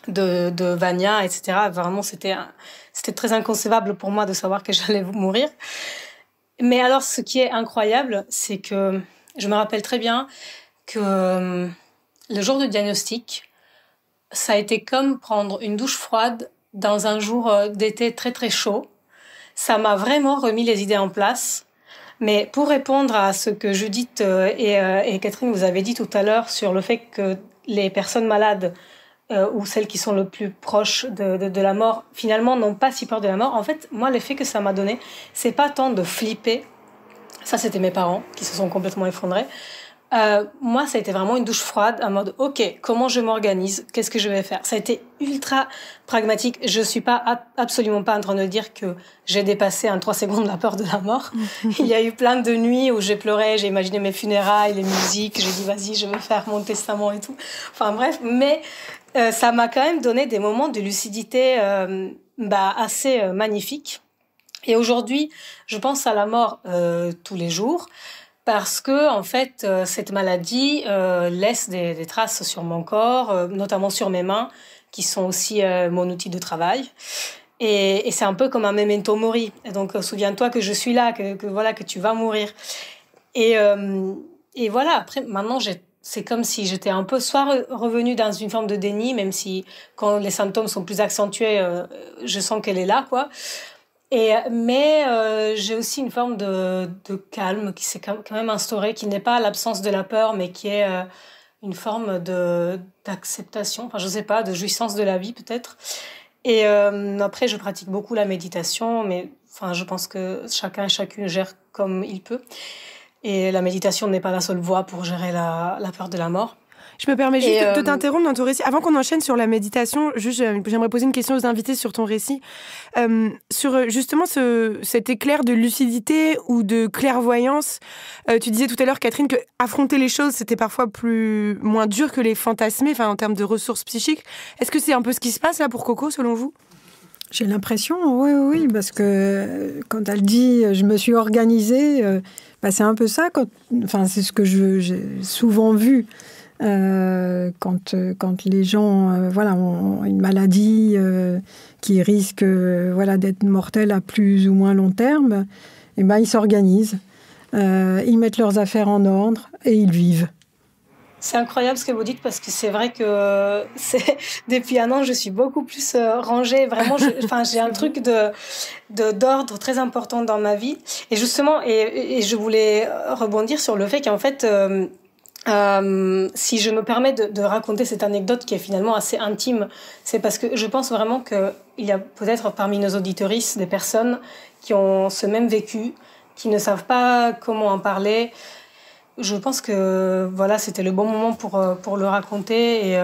de Vania, etc. Vraiment, c'était très inconcevable pour moi de savoir que j'allais mourir. Mais alors, ce qui est incroyable, c'est que je me rappelle très bien que le jour du diagnostic, ça a été comme prendre une douche froide dans un jour d'été très très chaud. Ça m'a vraiment remis les idées en place. Mais pour répondre à ce que Judith et Catherine vous avez dit tout à l'heure sur le fait que les personnes malades ou celles qui sont le plus proches de la mort, finalement, n'ont pas si peur de la mort. En fait, moi, l'effet que ça m'a donné, c'est pas tant de flipper. Ça, c'était mes parents qui se sont complètement effondrés. Moi, ça a été vraiment une douche froide, en mode, OK, comment je m'organise? Qu'est-ce que je vais faire? Ça a été ultra pragmatique. Je suis absolument pas en train de dire que j'ai dépassé en 3 secondes la peur de la mort. Il y a eu plein de nuits où j'ai pleuré, j'ai imaginé mes funérailles, les musiques, j'ai dit, vas-y, je vais faire mon testament et tout. Enfin, bref, mais ça m'a quand même donné des moments de lucidité assez magnifiques. Et aujourd'hui, je pense à la mort tous les jours. Parce que en fait, cette maladie laisse des traces sur mon corps, notamment sur mes mains, qui sont aussi mon outil de travail. Et c'est un peu comme un memento mori. Et donc, souviens-toi que je suis là, que tu vas mourir. Et voilà. Après, maintenant, c'est comme si j'étais un peu soit revenue dans une forme de déni, même si quand les symptômes sont plus accentués, je sens qu'elle est là, quoi. Mais j'ai aussi une forme de calme qui s'est quand même instaurée, qui n'est pas l'absence de la peur, mais qui est une forme d'acceptation, enfin je sais pas, de jouissance de la vie peut-être. Et après, je pratique beaucoup la méditation, mais enfin je pense que chacun et chacune gère comme il peut. Et la méditation n'est pas la seule voie pour gérer la peur de la mort. Je me permets juste de t'interrompre dans ton récit. Avant qu'on enchaîne sur la méditation, j'aimerais poser une question aux invités sur ton récit. Sur justement cet éclair de lucidité ou de clairvoyance. Tu disais tout à l'heure, Catherine, que affronter les choses, c'était parfois moins dur que les fantasmer, enfin, en termes de ressources psychiques. Est-ce que c'est un peu ce qui se passe là pour Coco, selon vous ? J'ai l'impression, oui, parce que quand elle dit « je me suis organisée », c'est un peu ça. C'est ce que j'ai souvent vu. Quand les gens ont une maladie qui risque d'être mortelle à plus ou moins long terme, ils s'organisent, ils mettent leurs affaires en ordre et ils vivent. C'est incroyable ce que vous dites parce que c'est vrai que depuis 1 an, je suis beaucoup plus rangée. Vraiment, j'ai un truc d'ordre très important dans ma vie. Et justement, et je voulais rebondir sur le fait qu'en fait, si je me permets de raconter cette anecdote qui est finalement assez intime, c'est parce que je pense vraiment qu'il y a peut-être parmi nos auditeuristes des personnes qui ont ce même vécu, qui ne savent pas comment en parler. Je pense que voilà, c'était le bon moment pour le raconter.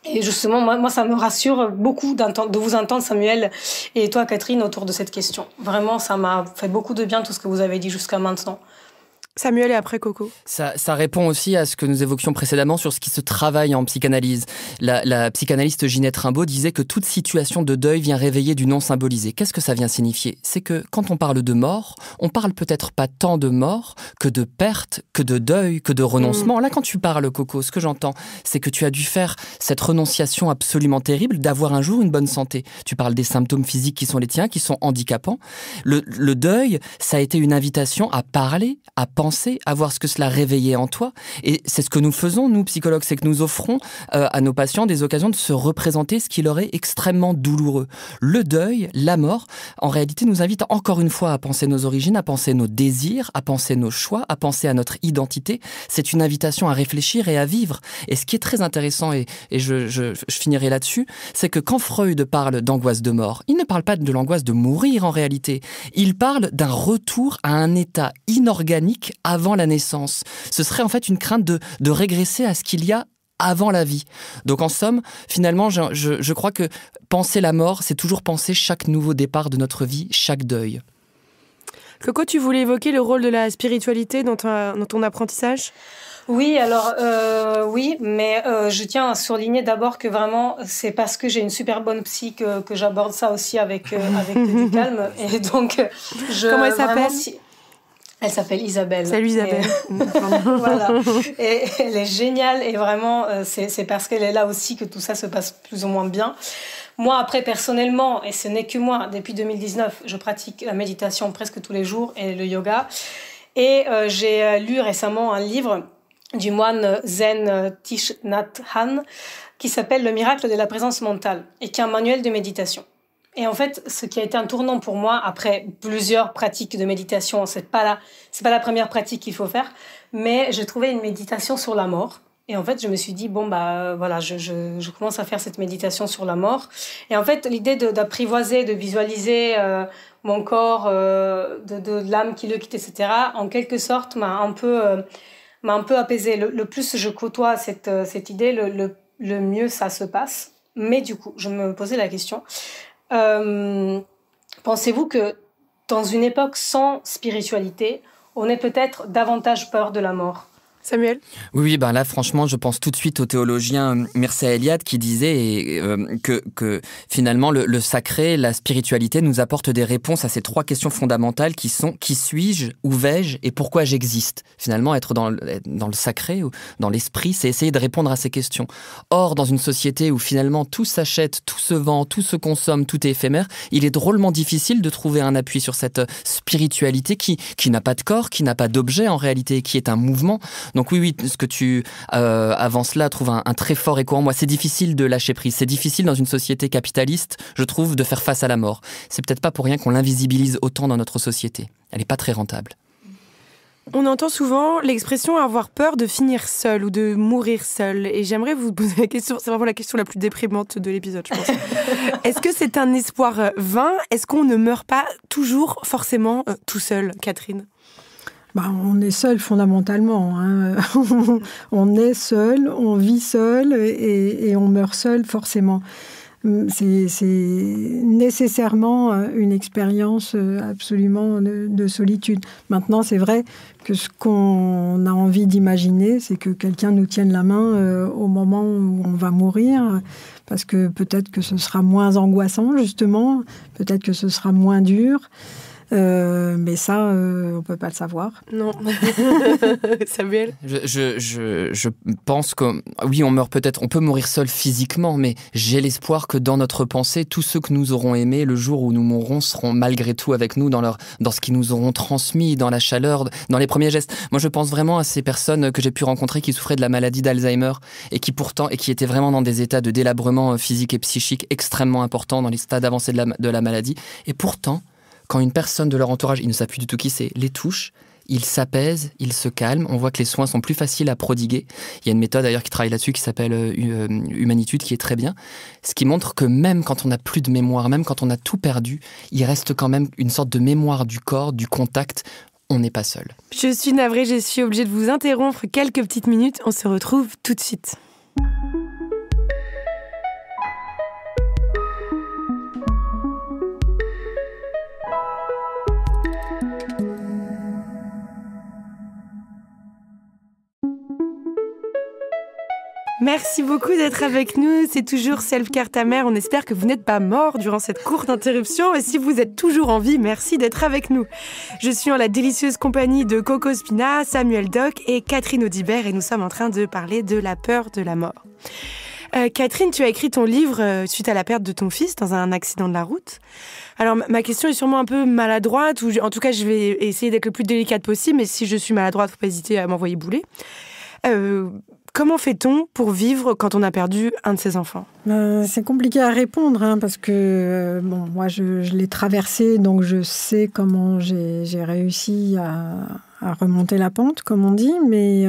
Et justement, moi, ça me rassure beaucoup de vous entendre, Samuel, et toi, Catherine, autour de cette question. Vraiment, ça m'a fait beaucoup de bien tout ce que vous avez dit jusqu'à maintenant. Samuel et après Coco. Ça répond aussi à ce que nous évoquions précédemment sur ce qui se travaille en psychanalyse. La psychanalyste Ginette Rimbaud disait que toute situation de deuil vient réveiller du non symbolisé. Qu'est-ce que ça vient signifier ? C'est que quand on parle de mort, on parle peut-être pas tant de mort que de perte, que de deuil, que de renoncement. Là, quand tu parles, Coco, ce que j'entends, c'est que tu as dû faire cette renonciation absolument terrible d'avoir un jour une bonne santé. Tu parles des symptômes physiques qui sont les tiens, qui sont handicapants. Le deuil, ça a été une invitation à parler, à penser, à voir ce que cela réveillait en toi. Et c'est ce que nous faisons, nous, psychologues, c'est que nous offrons à nos patients des occasions de se représenter ce qui leur est extrêmement douloureux. Le deuil, la mort, en réalité, nous invite encore une fois à penser nos origines, à penser nos désirs, à penser nos choix, à penser à notre identité. C'est une invitation à réfléchir et à vivre. Et ce qui est très intéressant, et je finirai là-dessus, c'est que quand Freud parle d'angoisse de mort, il ne parle pas de l'angoisse de mourir en réalité. Il parle d'un retour à un état inorganique avant la naissance. Ce serait en fait une crainte de régresser à ce qu'il y a avant la vie. Donc en somme, finalement, je crois que penser la mort, c'est toujours penser chaque nouveau départ de notre vie, chaque deuil. Coco, tu voulais évoquer le rôle de la spiritualité dans ton apprentissage ? Oui, alors oui, mais je tiens à souligner d'abord que vraiment c'est parce que j'ai une super bonne psy que j'aborde ça aussi avec du calme. Et donc comment elle s'appelle ? Elle s'appelle Isabelle. Salut Isabelle. Voilà. Et elle est géniale et vraiment c'est parce qu'elle est là aussi que tout ça se passe plus ou moins bien. Moi, après, personnellement, et ce n'est que moi, depuis 2019, je pratique la méditation presque tous les jours et le yoga. Et j'ai lu récemment un livre du moine zen Thich Nhat Hanh qui s'appelle « Le miracle de la présence mentale » et qui est un manuel de méditation. Et en fait, ce qui a été un tournant pour moi, après plusieurs pratiques de méditation, c'est pas la première pratique qu'il faut faire, mais j'ai trouvé une méditation sur la mort. Et en fait, je me suis dit, bon, voilà, je commence à faire cette méditation sur la mort. Et en fait, l'idée d'apprivoiser, de visualiser mon corps, de l'âme qui le quitte, etc., en quelque sorte, m'a un peu apaisée. Le plus je côtoie cette idée, le mieux ça se passe. Mais du coup, je me posais la question, pensez-vous que dans une époque sans spiritualité, on ait peut-être davantage peur de la mort ? Samuel ? Oui, ben là, franchement, je pense tout de suite au théologien Mircea Eliade qui disait que finalement, le sacré, la spiritualité nous apporte des réponses à ces trois questions fondamentales qui sont « Qui suis-je ? Où vais-je ? Et pourquoi j'existe ?» Finalement, être dans le sacré ou dans l'esprit, c'est essayer de répondre à ces questions. Or, dans une société où finalement tout s'achète, tout se vend, tout se consomme, tout est éphémère, il est drôlement difficile de trouver un appui sur cette spiritualité qui n'a pas de corps, qui n'a pas d'objet en réalité, qui est un mouvement. Donc oui, ce que tu avances là trouve un très fort écho en moi. C'est difficile de lâcher prise. C'est difficile dans une société capitaliste, je trouve, de faire face à la mort. C'est peut-être pas pour rien qu'on l'invisibilise autant dans notre société. Elle n'est pas très rentable. On entend souvent l'expression avoir peur de finir seul ou de mourir seul. Et j'aimerais vous poser la question, c'est vraiment la question la plus déprimante de l'épisode, je pense. Est-ce que c'est un espoir vain ? Est-ce qu'on ne meurt pas toujours forcément tout seul, Catherine ? On est seul fondamentalement. Hein. On est seul, on vit seul et on meurt seul forcément. C'est nécessairement une expérience absolument de solitude. Maintenant, c'est vrai que ce qu'on a envie d'imaginer, c'est que quelqu'un nous tienne la main au moment où on va mourir, parce que peut-être que ce sera moins angoissant, justement, peut-être que ce sera moins dur. Mais ça, on peut pas le savoir. Non. Samuel ? Je pense que oui, on meurt peut-être, on peut mourir seul physiquement, mais j'ai l'espoir que dans notre pensée, tous ceux que nous aurons aimés, le jour où nous mourrons, seront malgré tout avec nous dans ce qu'ils nous auront transmis, dans la chaleur, dans les premiers gestes. Moi, je pense vraiment à ces personnes que j'ai pu rencontrer qui souffraient de la maladie d'Alzheimer et qui étaient vraiment dans des états de délabrement physique et psychique extrêmement importants dans les stades avancés de la maladie. Et pourtant, quand une personne de leur entourage, ils ne savent plus du tout qui c'est, les touche, il s'apaise, il se calme. On voit que les soins sont plus faciles à prodiguer. Il y a une méthode d'ailleurs qui travaille là-dessus qui s'appelle Humanitude, qui est très bien. Ce qui montre que même quand on n'a plus de mémoire, même quand on a tout perdu, il reste quand même une sorte de mémoire du corps, du contact. On n'est pas seul. Je suis navrée, je suis obligée de vous interrompre quelques petites minutes. On se retrouve tout de suite. Merci beaucoup d'être avec nous. C'est toujours Self-Care ta mère. On espère que vous n'êtes pas mort durant cette courte interruption. Et si vous êtes toujours en vie, merci d'être avec nous. Je suis en la délicieuse compagnie de Coco Spina, Samuel Doc et Catherine Audibert. Et nous sommes en train de parler de la peur de la mort. Catherine, tu as écrit ton livre suite à la perte de ton fils dans un accident de la route. Alors, ma question est sûrement un peu maladroite, ou en tout cas, je vais essayer d'être le plus délicate possible. Mais si je suis maladroite, faut pas hésiter à m'envoyer bouler. Comment fait-on pour vivre quand on a perdu un de ses enfants ? C'est compliqué à répondre, parce que moi, je l'ai traversé, donc je sais comment j'ai réussi à remonter la pente, comme on dit. Mais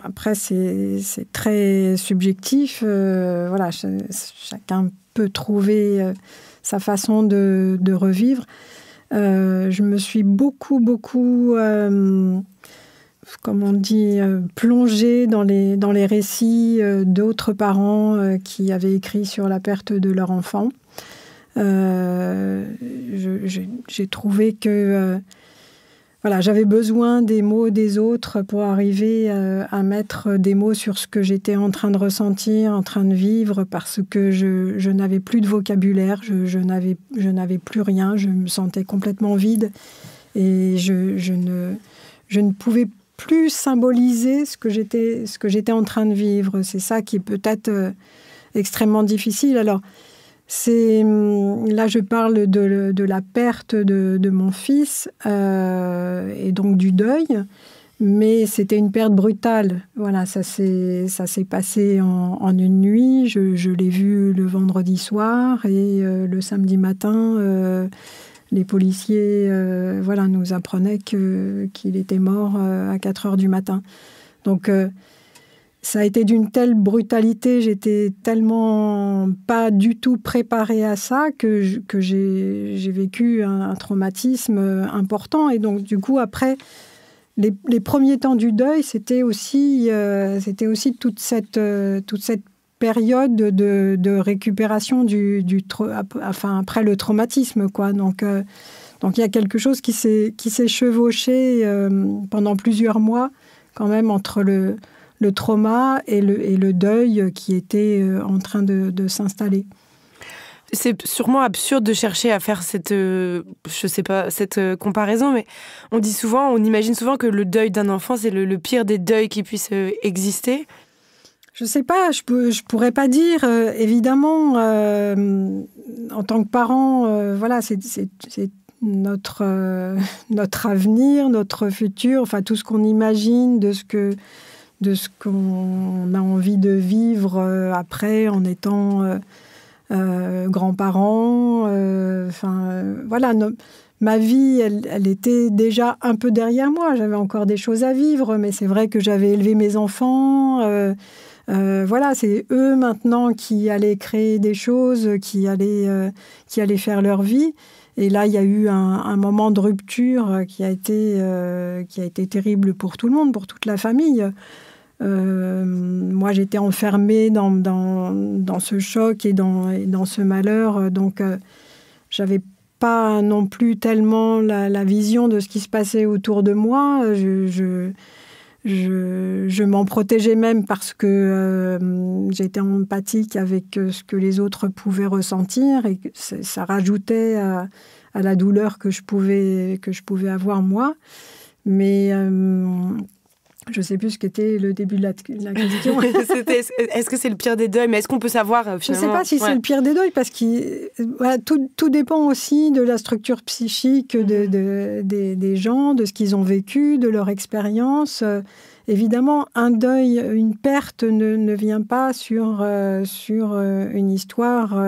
après, c'est très subjectif. Voilà, chacun peut trouver sa façon de revivre. Je me suis beaucoup comme on dit, plongée dans les récits d'autres parents qui avaient écrit sur la perte de leur enfant. J'ai trouvé que j'avais besoin des mots des autres pour arriver à mettre des mots sur ce que j'étais en train de ressentir, en train de vivre, parce que je n'avais plus de vocabulaire, je n'avais plus rien, je me sentais complètement vide et je ne pouvais plus symboliser ce que j'étais en train de vivre. C'est ça qui est peut-être extrêmement difficile. Alors, là, je parle de la perte de mon fils et donc du deuil, mais c'était une perte brutale. Voilà, ça s'est passé en une nuit. Je l'ai vu le vendredi soir et le samedi matin, les policiers nous apprenaient qu'il était mort à 4 heures du matin. Donc, ça a été d'une telle brutalité, j'étais tellement pas du tout préparée à ça que j'ai vécu un traumatisme important. Et donc, du coup, après, les premiers temps du deuil, c'était aussi toute cette période de récupération après le traumatisme, quoi. Donc il y a quelque chose qui s'est chevauché pendant plusieurs mois quand même entre le trauma et le deuil qui était en train de s'installer. C'est sûrement absurde de chercher à faire cette comparaison, mais on imagine souvent que le deuil d'un enfant, c'est le pire des deuils qui puissent exister. Je sais pas, je pourrais pas dire. Évidemment, en tant que parent, c'est notre avenir, notre futur, enfin tout ce qu'on imagine de ce qu'on a envie de vivre après en étant grands-parents. Ma vie, elle était déjà un peu derrière moi. J'avais encore des choses à vivre, mais c'est vrai que j'avais élevé mes enfants. C'est eux maintenant qui allaient créer des choses, qui allaient faire leur vie. Et là, il y a eu un moment de rupture qui a été terrible pour tout le monde, pour toute la famille. Moi, j'étais enfermée dans ce choc et dans ce malheur. Donc, j'avais pas non plus tellement la vision de ce qui se passait autour de moi. Je m'en protégeais même parce que j'étais empathique avec ce que les autres pouvaient ressentir et que ça rajoutait à la douleur que je pouvais avoir moi. Mais je ne sais plus ce qu'était le début de la question. Est-ce que c'est le pire des deuils ? Mais est-ce qu'on peut savoir finalement ? Je ne sais pas si c'est le pire des deuils parce que tout dépend aussi de la structure psychique des gens, de ce qu'ils ont vécu, de leur expérience. Évidemment, un deuil, une perte ne vient pas sur une histoire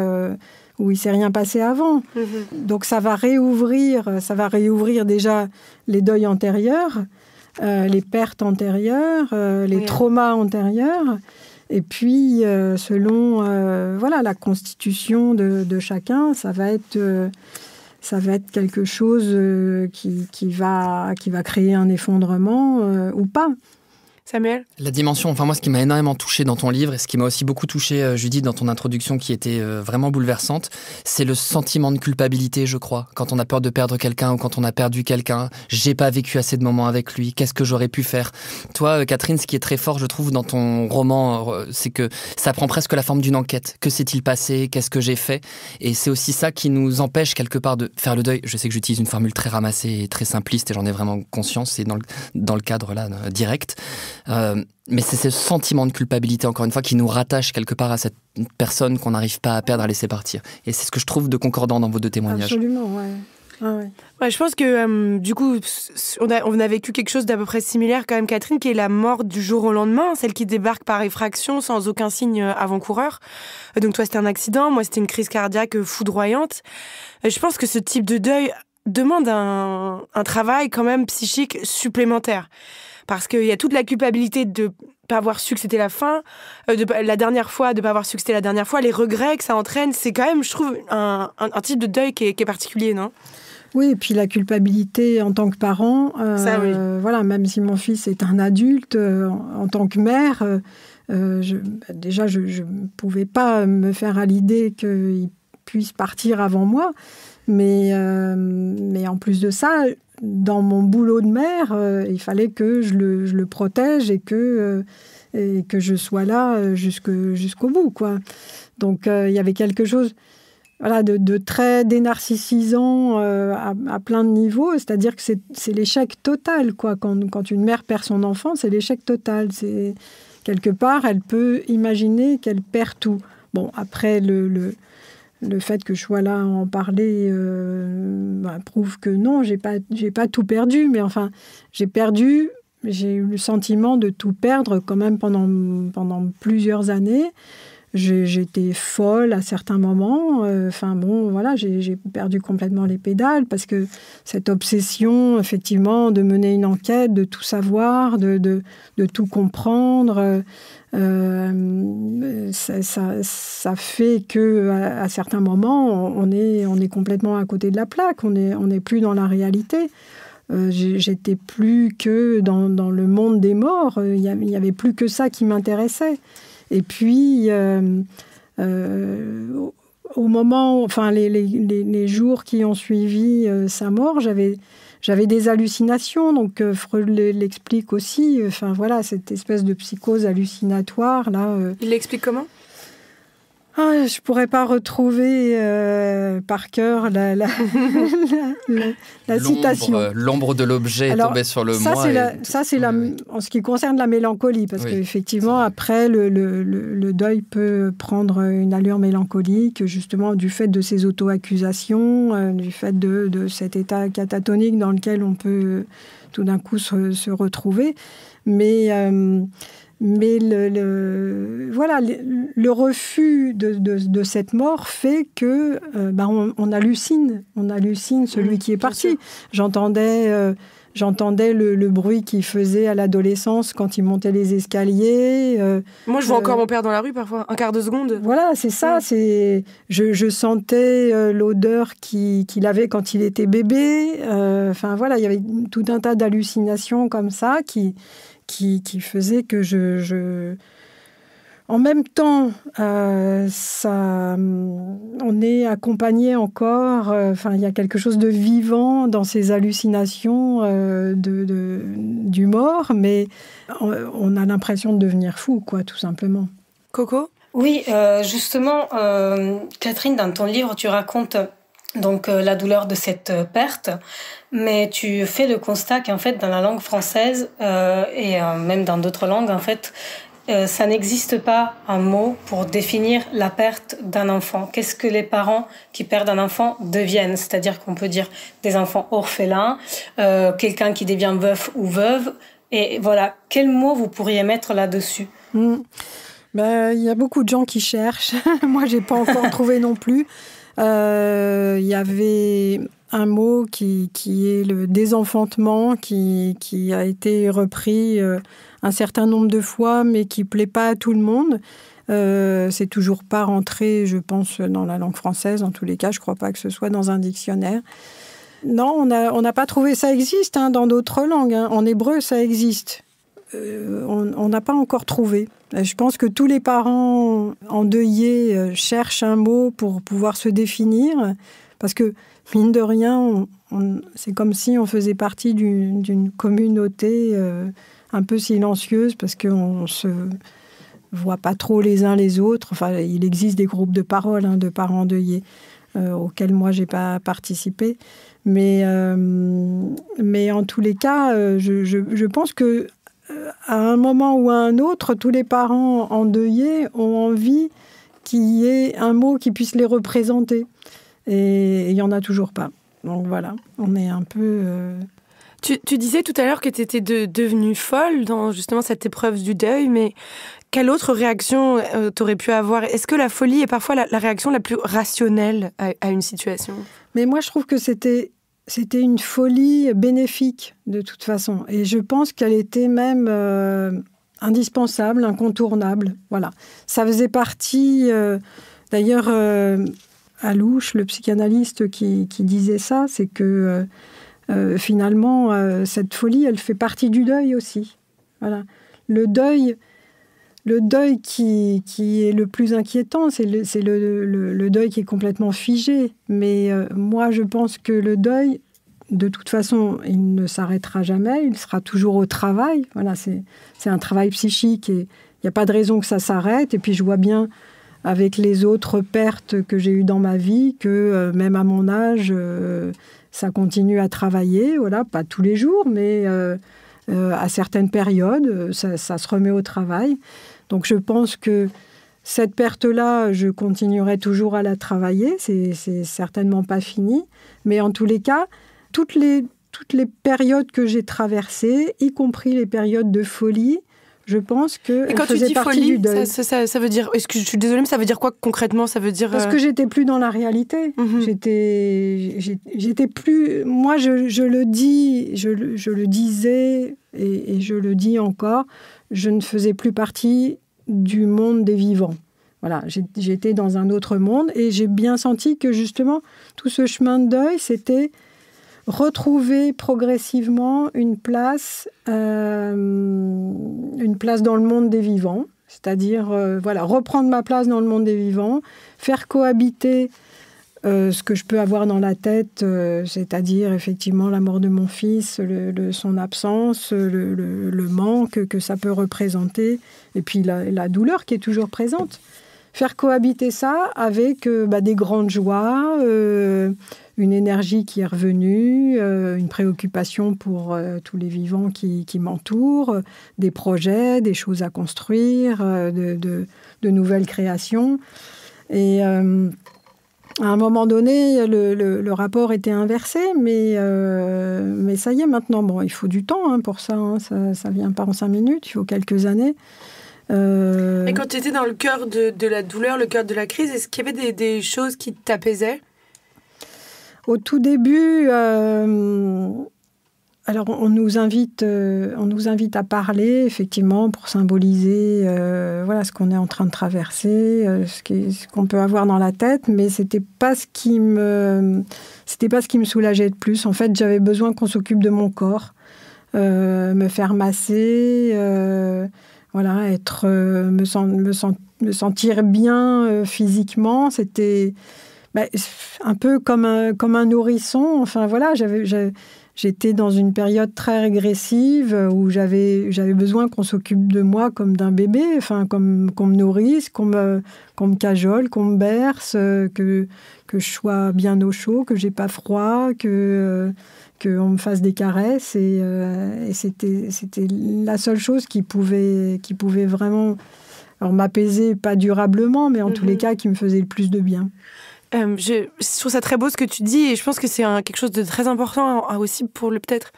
où il s'est rien passé avant. Donc ça va réouvrir déjà les deuils antérieurs, les pertes antérieures, les traumas antérieurs. Et puis, selon la constitution de chacun, ça va être quelque chose qui va créer un effondrement ou pas. Samuel ? La dimension, moi ce qui m'a énormément touché dans ton livre et ce qui m'a aussi beaucoup touché, Judith, dans ton introduction qui était vraiment bouleversante, c'est le sentiment de culpabilité, je crois. Quand on a peur de perdre quelqu'un ou quand on a perdu quelqu'un, j'ai pas vécu assez de moments avec lui, qu'est-ce que j'aurais pu faire ? Toi, Catherine, ce qui est très fort, je trouve, dans ton roman, c'est que ça prend presque la forme d'une enquête. Que s'est-il passé ? Qu'est-ce que j'ai fait ? Et c'est aussi ça qui nous empêche quelque part de faire le deuil. Je sais que j'utilise une formule très ramassée et très simpliste et j'en ai vraiment conscience, c'est dans le cadre là, direct. Mais c'est ce sentiment de culpabilité, encore une fois, qui nous rattache quelque part à cette personne qu'on n'arrive pas à perdre, à laisser partir. Et c'est ce que je trouve de concordant dans vos deux témoignages. Absolument, ouais. Ah ouais. Ouais, je pense que du coup, on a vécu quelque chose d'à peu près similaire quand même, Catherine, qui est la mort du jour au lendemain, celle qui débarque par effraction sans aucun signe avant-coureur. Donc toi, c'était un accident, moi, c'était une crise cardiaque foudroyante. Je pense que ce type de deuil demande un travail quand même psychique supplémentaire. Parce qu'il y a toute la culpabilité de pas avoir su que c'était la fin, de pas avoir su que c'était la dernière fois, les regrets que ça entraîne, c'est quand même, je trouve, un type de deuil qui est particulier, non ? Oui, et puis la culpabilité en tant que parent, ça, oui. Même si mon fils est un adulte, en tant que mère, je ne pouvais pas me faire à l'idée qu'il puisse partir avant moi, mais en plus de ça, dans mon boulot de mère, il fallait que je le protège et que je sois là jusqu'au bout, quoi. Donc, il y avait quelque chose de très dénarcissant à plein de niveaux. C'est-à-dire que c'est l'échec total, quoi. Quand une mère perd son enfant, c'est l'échec total. C'est, quelque part, elle peut imaginer qu'elle perd tout. Bon, après, le fait que je sois là à en parler prouve que non, j'ai pas tout perdu, mais enfin, j'ai eu le sentiment de tout perdre quand même pendant plusieurs années. J'étais folle à certains moments. J'ai perdu complètement les pédales parce que cette obsession, effectivement, de mener une enquête, de tout savoir, de tout comprendre, ça fait que à certains moments, on est complètement à côté de la plaque. On n'est plus dans la réalité. J'étais plus que dans le monde des morts. Il y avait plus que ça qui m'intéressait. Et puis, au moment, les jours qui ont suivi sa mort, j'avais des hallucinations. Donc, Freud l'explique aussi. Cette espèce de psychose hallucinatoire là. Il l'explique comment ? Je pourrais pas retrouver par cœur la citation. L'ombre de l'objet est tombée sur le moi. En ce qui concerne la mélancolie, parce qu'effectivement, après, le deuil peut prendre une allure mélancolique, justement, du fait de ces auto-accusations, du fait de cet état catatonique dans lequel on peut tout d'un coup se retrouver. Mais le refus de cette mort fait que on hallucine celui qui est parti. J'entendais le bruit qu'il faisait à l'adolescence quand il montait les escaliers. Moi, je vois encore mon père dans la rue parfois, un quart de seconde. Voilà, c'est ça. Je sentais l'odeur qu'il avait quand il était bébé. Il y avait tout un tas d'hallucinations comme ça qui faisait que en même temps, on est accompagné encore. Il y a quelque chose de vivant dans ces hallucinations du mort, mais on a l'impression de devenir fou, quoi, tout simplement. Coco ? Oui, justement, Catherine, dans ton livre, tu racontes donc la douleur de cette perte, mais tu fais le constat qu'en fait, dans la langue française et même dans d'autres langues, en fait, ça n'existe pas un mot pour définir la perte d'un enfant. Qu'est-ce que les parents qui perdent un enfant deviennent ? C'est-à-dire qu'on peut dire des enfants orphelins, quelqu'un qui devient veuf ou veuve. Et voilà, quel mot vous pourriez mettre là-dessus ? Il y a beaucoup de gens qui cherchent. Moi, j'ai pas encore trouvé non plus. Il y avait un mot qui est le désenfantement, qui a été repris un certain nombre de fois, mais qui ne plaît pas à tout le monde. C'est toujours pas rentré, je pense, dans la langue française. En tous les cas, je ne crois pas que ce soit dans un dictionnaire. Non, on n'a pas trouvé. Ça existe dans d'autres langues. En hébreu, ça existe. On n'a pas encore trouvé. Je pense que tous les parents endeuillés cherchent un mot pour pouvoir se définir, parce que, mine de rien, c'est comme si on faisait partie d'une communauté un peu silencieuse, parce qu'on ne se voit pas trop les uns les autres. Enfin, il existe des groupes de parole de parents endeuillés auxquels moi, je n'ai pas participé. Mais en tous les cas, je pense que à un moment ou à un autre, tous les parents endeuillés ont envie qu'il y ait un mot qui puisse les représenter. Et il n'y en a toujours pas. Donc voilà, on est un peu... Tu disais tout à l'heure que tu étais devenue folle dans justement cette épreuve du deuil, mais quelle autre réaction tu aurais pu avoir? Est-ce que la folie est parfois la réaction la plus rationnelle à une situation? Mais moi, je trouve que c'était une folie bénéfique, de toute façon. Et je pense qu'elle était même indispensable, incontournable. Voilà. Ça faisait partie... d'ailleurs, Alouche, le psychanalyste qui disait ça, c'est que finalement, cette folie, elle fait partie du deuil aussi. Voilà. Le deuil qui est le plus inquiétant, c'est le deuil qui est complètement figé. Mais moi, je pense que le deuil, de toute façon, il ne s'arrêtera jamais, il sera toujours au travail. Voilà, c'est un travail psychique et il n'y a pas de raison que ça s'arrête. Et puis, je vois bien, avec les autres pertes que j'ai eues dans ma vie, que même à mon âge, ça continue à travailler. Voilà, pas tous les jours, mais à certaines périodes, ça se remet au travail. Donc je pense que cette perte-là, je continuerai toujours à la travailler. C'est certainement pas fini. Mais en tous les cas, toutes les périodes que j'ai traversées, y compris les périodes de folie, je pense que quand tu dis folie, ça veut dire... Est-ce que je suis désolée, mais ça veut dire quoi concrètement? Ça veut dire... Parce que j'étais plus dans la réalité. J'étais plus... Moi, je le dis, je le disais et je le dis encore, je ne faisais plus partie du monde des vivants. Voilà, j'étais dans un autre monde et j'ai bien senti que justement, tout ce chemin de deuil, c'était retrouver progressivement une place dans le monde des vivants, c'est-à-dire reprendre ma place dans le monde des vivants, faire cohabiter ce que je peux avoir dans la tête, c'est-à-dire effectivement la mort de mon fils, son absence, le manque que ça peut représenter, et puis la douleur qui est toujours présente. Faire cohabiter ça avec des grandes joies, une énergie qui est revenue, une préoccupation pour tous les vivants qui m'entourent, des projets, des choses à construire, de nouvelles créations. Et à un moment donné, le rapport était inversé, mais ça y est maintenant. Bon, il faut du temps pour ça, ça vient pas en 5 minutes, il faut quelques années. Et quand tu étais dans le cœur de la douleur, le cœur de la crise, est-ce qu'il y avait des choses qui t'apaisaient? Au tout début, alors on nous invite à parler, effectivement, pour symboliser ce qu'on est en train de traverser, ce qu'on peut avoir dans la tête, mais c'était pas ce qui me soulageait de plus. En fait, j'avais besoin qu'on s'occupe de mon corps, me faire masser, me sentir bien physiquement. C'était un peu comme un nourrisson. Enfin voilà, j'étais dans une période très régressive où j'avais besoin qu'on s'occupe de moi comme d'un bébé, enfin qu'on me nourrisse, qu'on me cajole, qu'on me berce, que je sois bien au chaud, que j'ai pas froid, qu'on me fasse des caresses, et c'était la seule chose qui pouvait vraiment m'apaiser, pas durablement, mais en tous les cas qui me faisait le plus de bien. Je trouve ça très beau ce que tu dis et je pense que c'est quelque chose de très important aussi pour peut-être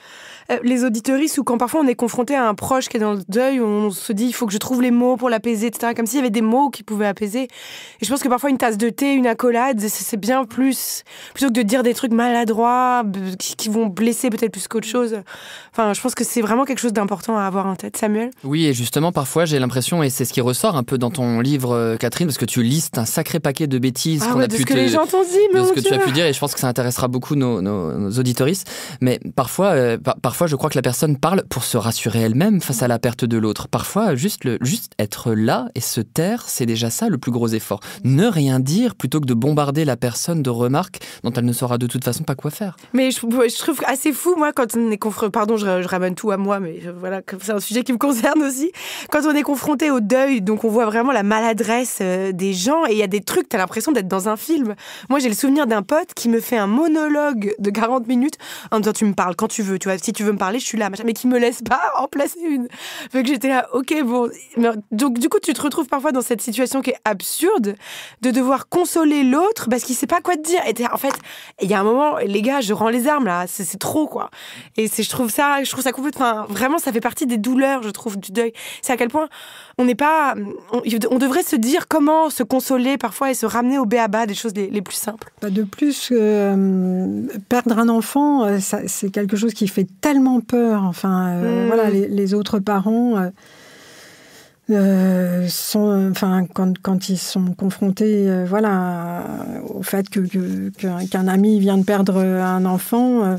les auditeuristes ou quand parfois on est confronté à un proche qui est dans le deuil, on se dit il faut que je trouve les mots pour l'apaiser, etc. Comme s'il y avait des mots qui pouvaient apaiser. Et je pense que parfois une tasse de thé, une accolade, c'est bien plus, plutôt que de dire des trucs maladroits qui vont blesser peut-être plus qu'autre chose. Enfin, je pense que c'est vraiment quelque chose d'important à avoir en tête. Samuel ? Oui, et justement, parfois j'ai l'impression, et c'est ce qui ressort un peu dans ton livre, Catherine, parce que tu listes un sacré paquet de bêtises qu'on a pu les gens t'ont dit, mais de ce que tu as pu dire, et je pense que ça intéressera beaucoup nos auditoristes. Mais parfois, je crois que la personne parle pour se rassurer elle-même face à la perte de l'autre. Parfois, juste être là et se taire, c'est déjà ça le plus gros effort. Ne rien dire plutôt que de bombarder la personne de remarques dont elle ne saura de toute façon pas quoi faire. Mais je trouve assez fou, moi, quand on est confronté... Pardon, je ramène tout à moi, mais voilà, c'est un sujet qui me concerne aussi. Quand on est confronté au deuil, donc on voit vraiment la maladresse des gens, et il y a des trucs, t'as l'impression d'être dans un film. Moi, j'ai le souvenir d'un pote qui me fait un monologue de 40 minutes en me disant, tu me parles quand tu veux, tu vois, si tu veux me parler, je suis là, machin, mais qui me laisse pas en placer une. Fait que j'étais là, ok, bon. Donc, du coup, tu te retrouves parfois dans cette situation qui est absurde de devoir consoler l'autre parce qu'il sait pas quoi te dire. Et en fait, il y a un moment, les gars, je rends les armes, là, c'est trop, quoi. Et je trouve ça complètement, vraiment, ça fait partie des douleurs, je trouve, du deuil. C'est à quel point on devrait se dire comment se consoler parfois et se ramener au b.a.-ba des choses les plus simples. De plus, perdre un enfant, c'est quelque chose qui fait tellement peur. Enfin, voilà, les autres parents sont, enfin, quand ils sont confrontés, voilà, au fait qu'un ami vient de perdre un enfant,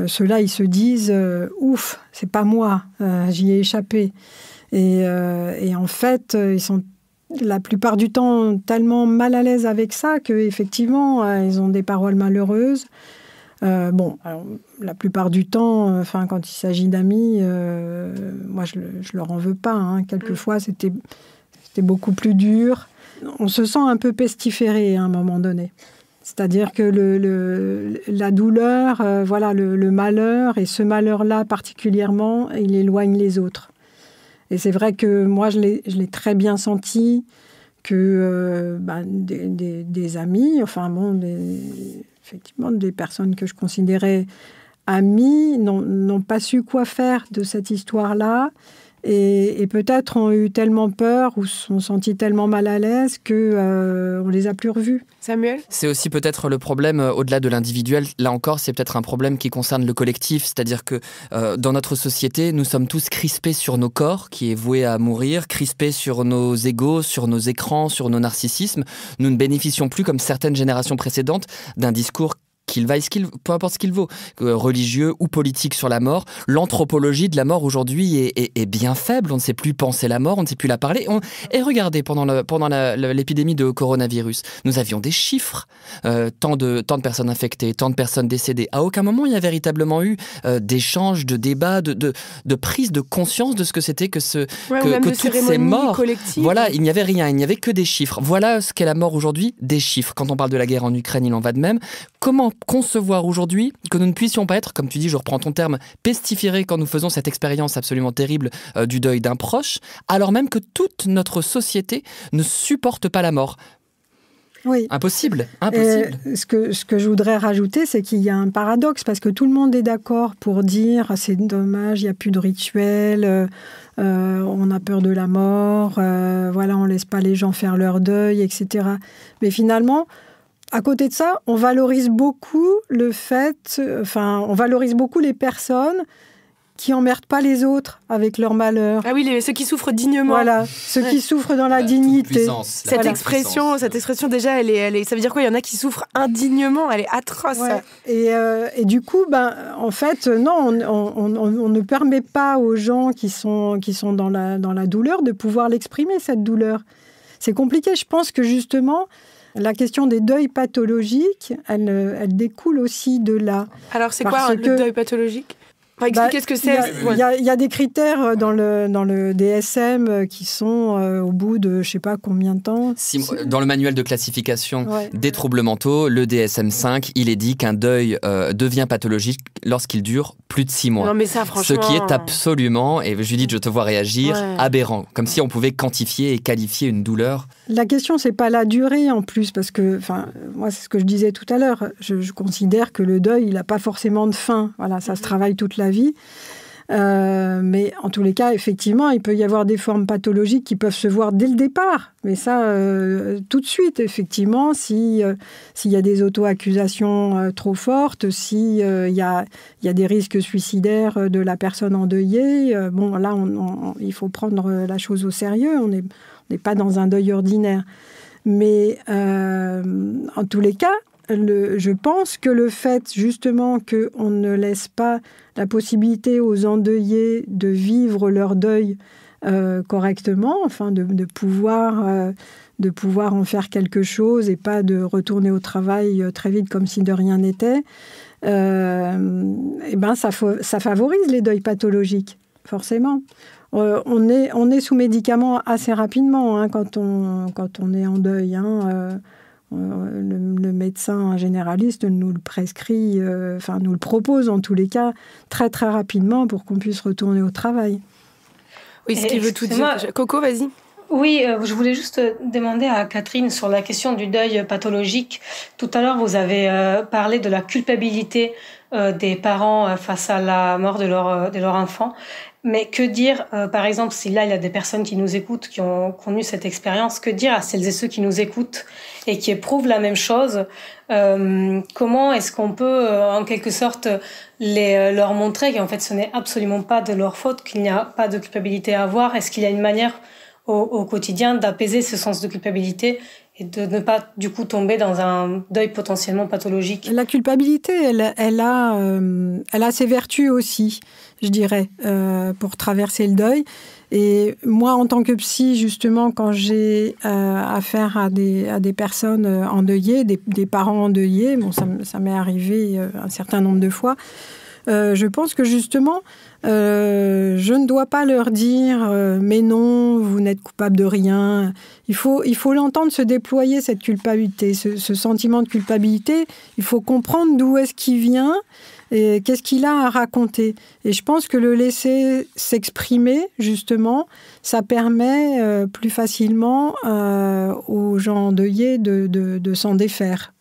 ceux-là, ils se disent ouf, c'est pas moi, j'y ai échappé. Et en fait, ils sont la plupart du temps tellement mal à l'aise avec ça qu'effectivement, ils ont des paroles malheureuses. Alors, la plupart du temps, quand il s'agit d'amis, moi, je leur en veux pas. Hein. Quelquefois, c'était beaucoup plus dur. On se sent un peu pestiféré à un moment donné. C'est-à-dire que la douleur, le malheur, et ce malheur-là particulièrement, il éloigne les autres. Et c'est vrai que moi, je l'ai très bien senti que des amis, effectivement, des personnes que je considérais amies, n'ont pas su quoi faire de cette histoire-là. Et peut-être ont eu tellement peur ou sont sentis tellement mal à l'aise qu'on les a plus revus. Samuel ? C'est aussi peut-être le problème au-delà de l'individuel. Là encore, c'est peut-être un problème qui concerne le collectif. C'est-à-dire que dans notre société, nous sommes tous crispés sur nos corps, qui est voué à mourir, crispés sur nos égos, sur nos écrans, sur nos narcissismes. Nous ne bénéficions plus, comme certaines générations précédentes, d'un discours peu importe ce qu'il vaut, religieux ou politique sur la mort. L'anthropologie de la mort aujourd'hui est bien faible. On ne sait plus penser la mort, on ne sait plus la parler. Et regardez, pendant l'épidémie de coronavirus, nous avions des chiffres. Tant de personnes infectées, tant de personnes décédées. À aucun moment, il y a véritablement eu d'échanges, de débats, de prise de conscience de ce que c'était que toutes ces morts. Collectives. Voilà, il n'y avait rien, il n'y avait que des chiffres. Voilà ce qu'est la mort aujourd'hui, des chiffres. Quand on parle de la guerre en Ukraine, il en va de même. Comment concevoir aujourd'hui que nous ne puissions pas être, comme tu dis, je reprends ton terme, pestiférés quand nous faisons cette expérience absolument terrible du deuil d'un proche, alors même que toute notre société ne supporte pas la mort. Oui. Impossible. Ce que je voudrais rajouter, c'est qu'il y a un paradoxe, parce que tout le monde est d'accord pour dire « c'est dommage, il n'y a plus de rituel, on a peur de la mort, on ne laisse pas les gens faire leur deuil, etc. » Mais finalement, à côté de ça, on valorise beaucoup on valorise beaucoup les personnes qui emmerdent pas les autres avec leur malheur. Ah oui, ceux qui souffrent dignement. Voilà, ceux qui souffrent dans la dignité. Cette expression déjà, ça veut dire quoi ? Il y en a qui souffrent indignement, elle est atroce. Ouais. Et du coup, en fait, non, on ne permet pas aux gens qui sont dans la douleur de pouvoir l'exprimer, cette douleur. C'est compliqué. Je pense que justement, la question des deuils pathologiques, elle découle aussi de là. Alors, c'est quoi le deuil pathologique ? Expliquez ce que c'est. Il y a des critères dans le DSM qui sont au bout de je ne sais pas combien de temps. Dans le manuel de classification des troubles mentaux, le DSM-5, il est dit qu'un deuil devient pathologique lorsqu'il dure plus de 6 mois. Non, mais ça, franchement... Ce qui est absolument, et Judith, je te vois réagir, aberrant. Comme si on pouvait quantifier et qualifier une douleur. La question, c'est pas la durée en plus, parce que, moi, c'est ce que je disais tout à l'heure. Je considère que le deuil, il n'a pas forcément de fin. Voilà, ça se travaille toute la vie. Mais en tous les cas, effectivement, il peut y avoir des formes pathologiques qui peuvent se voir dès le départ. Mais ça, tout de suite, effectivement, s'il y a des auto-accusations trop fortes, s'il y a des risques suicidaires de la personne endeuillée, là, il faut prendre la chose au sérieux. On n'est pas dans un deuil ordinaire. Mais en tous les cas, je pense que le fait, justement, qu'on ne laisse pas la possibilité aux endeuillés de vivre leur deuil correctement, de pouvoir en faire quelque chose et pas de retourner au travail très vite comme si de rien n'était, ça favorise les deuils pathologiques, forcément. On est sous médicaments assez rapidement quand on est en deuil. Le médecin généraliste nous le prescrit, nous le propose en tous les cas très très rapidement pour qu'on puisse retourner au travail. Oui, ce qui veut tout dire. Coco, vas-y. Oui, je voulais juste demander à Catherine sur la question du deuil pathologique. Tout à l'heure, vous avez parlé de la culpabilité des parents face à la mort de leur enfant. Mais que dire, par exemple, si là, il y a des personnes qui nous écoutent, qui ont connu cette expérience, que dire à celles et ceux qui nous écoutent et qui éprouvent la même chose? Comment est-ce qu'on peut, en quelque sorte, leur montrer qu'en fait, ce n'est absolument pas de leur faute, qu'il n'y a pas de culpabilité à avoir? Est-ce qu'il y a une manière au quotidien d'apaiser ce sens de culpabilité et de ne pas, du coup, tomber dans un deuil potentiellement pathologique? La culpabilité, elle a ses vertus aussi, je dirais, pour traverser le deuil. Et moi, en tant que psy, justement, quand j'ai affaire à des personnes endeuillées, des parents endeuillés, ça m'est arrivé un certain nombre de fois, je pense que justement, je ne dois pas leur dire mais non, vous n'êtes coupable de rien. Il faut l'entendre se déployer, cette culpabilité, ce sentiment de culpabilité. Il faut comprendre d'où est-ce qu'il vient et qu'est-ce qu'il a à raconter. Et je pense que le laisser s'exprimer, justement, ça permet plus facilement aux gens endeuillés de s'en défaire.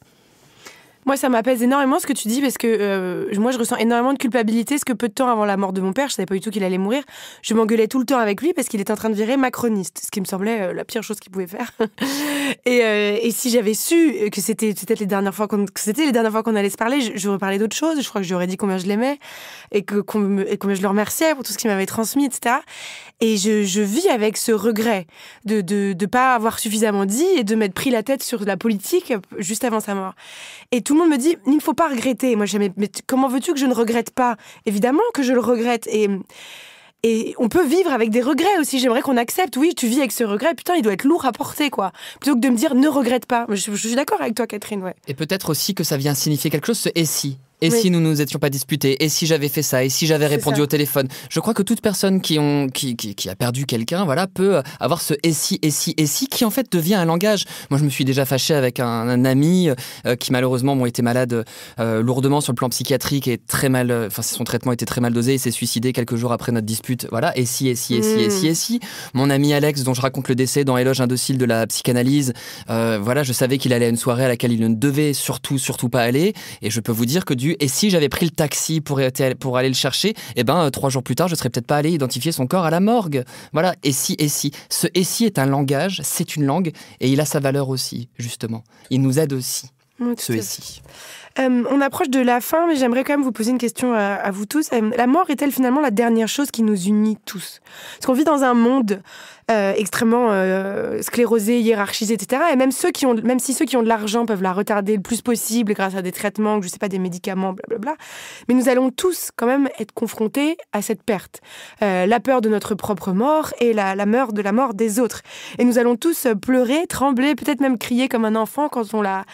Moi, ça m'apaise énormément ce que tu dis, parce que moi, je ressens énormément de culpabilité, parce que peu de temps avant la mort de mon père, je savais pas du tout qu'il allait mourir, je m'engueulais tout le temps avec lui parce qu'il était en train de virer macroniste, ce qui me semblait la pire chose qu'il pouvait faire. Et si j'avais su que c'était peut-être les dernières fois qu'on allait se parler, j'aurais parlé d'autre chose. Je crois que j'aurais dit combien je l'aimais et combien je le remerciais pour tout ce qu'il m'avait transmis, etc. Et je vis avec ce regret de pas avoir suffisamment dit et de m'être pris la tête sur la politique juste avant sa mort. Et tout le monde me dit, il ne faut pas regretter. Moi, mais comment veux-tu que je ne regrette pas? Évidemment que je le regrette. Et on peut vivre avec des regrets aussi. J'aimerais qu'on accepte, oui, tu vis avec ce regret, putain, il doit être lourd à porter, quoi. Plutôt que de me dire, ne regrette pas. Je suis d'accord avec toi, Catherine, ouais. Et peut-être aussi que ça vient signifier quelque chose, ce « et si ». Et si nous nous étions pas disputés? Et si j'avais fait ça? Et si j'avais répondu au téléphone? Je crois que toute personne qui a perdu quelqu'un, peut avoir ce et si, qui en fait devient un langage. Moi, je me suis déjà fâché avec un ami qui malheureusement été malade lourdement sur le plan psychiatrique et très mal, son traitement était très mal dosé. Il s'est suicidé quelques jours après notre dispute. Voilà. Et si. Mon ami Alex, dont je raconte le décès dans Éloge indocile de la psychanalyse, je savais qu'il allait à une soirée à laquelle il ne devait surtout pas aller. Et je peux vous dire que et si j'avais pris le taxi pour aller le chercher, 3 jours plus tard, je serais peut-être pas allé identifier son corps à la morgue. Voilà, et si. Ce et si est un langage, c'est une langue, et il a sa valeur aussi, justement. Il nous aide aussi, ce et si. On approche de la fin, mais j'aimerais quand même vous poser une question à vous tous. La mort est-elle finalement la dernière chose qui nous unit tous? Parce qu'on vit dans un monde extrêmement sclérosé, hiérarchisé, etc. Et même si ceux qui ont de l'argent peuvent la retarder le plus possible grâce à des traitements, je sais pas, des médicaments, blablabla. Mais nous allons tous quand même être confrontés à cette perte. La peur de notre propre mort et la mort des autres. Et nous allons tous pleurer, trembler, peut-être même crier comme un enfant quand on la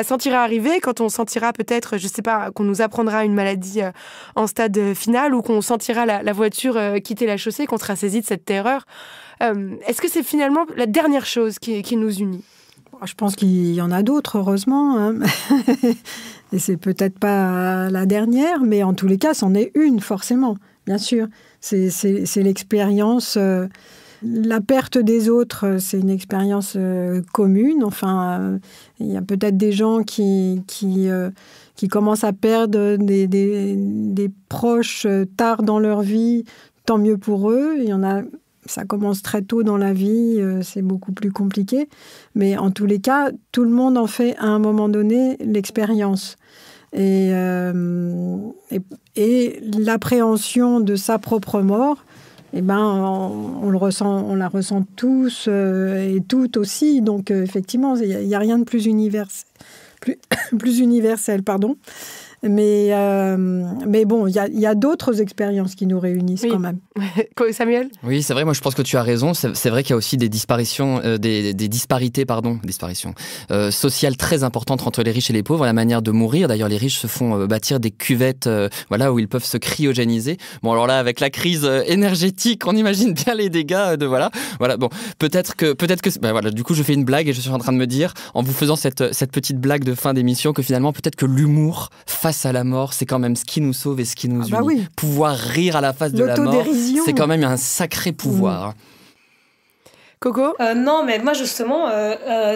sentira arriver, quand on sentira peut-être, je sais pas, qu'on nous apprendra une maladie en stade final ou qu'on sentira la voiture quitter la chaussée, qu'on sera saisi de cette terreur. Est-ce que c'est finalement la dernière chose qui nous unit? Je pense qu'il y en a d'autres, heureusement. Et c'est peut-être pas la dernière, mais en tous les cas, c'en est une, forcément, bien sûr. C'est l'expérience... La perte des autres, c'est une expérience commune. Enfin, il y a peut-être des gens qui commencent à perdre des proches tard dans leur vie. Tant mieux pour eux. Il y en a, ça commence très tôt dans la vie, c'est beaucoup plus compliqué. Mais en tous les cas, tout le monde en fait à un moment donné l'expérience. Et l'appréhension de sa propre mort, on la ressent tous et toutes aussi. Donc, effectivement, il n'y a rien de plus universel, pardon. Mais bon, il y a d'autres expériences qui nous réunissent quand même. Samuel ? Oui, c'est vrai, moi je pense que tu as raison. C'est vrai qu'il y a aussi des disparitions, des disparités sociales très importantes entre les riches et les pauvres, la manière de mourir. D'ailleurs, les riches se font bâtir des cuvettes où ils peuvent se cryogéniser. Bon, alors là, avec la crise énergétique, on imagine bien les dégâts de voilà. Bon, peut-être que du coup, je fais une blague et je suis en train de me dire, en vous faisant cette petite blague de fin d'émission, que finalement, peut-être que l'humour face à la mort, c'est quand même ce qui nous sauve et ce qui nous unit. Oui. Pouvoir rire à la face de la mort, c'est quand même un sacré pouvoir. Coco ? Non, mais moi justement,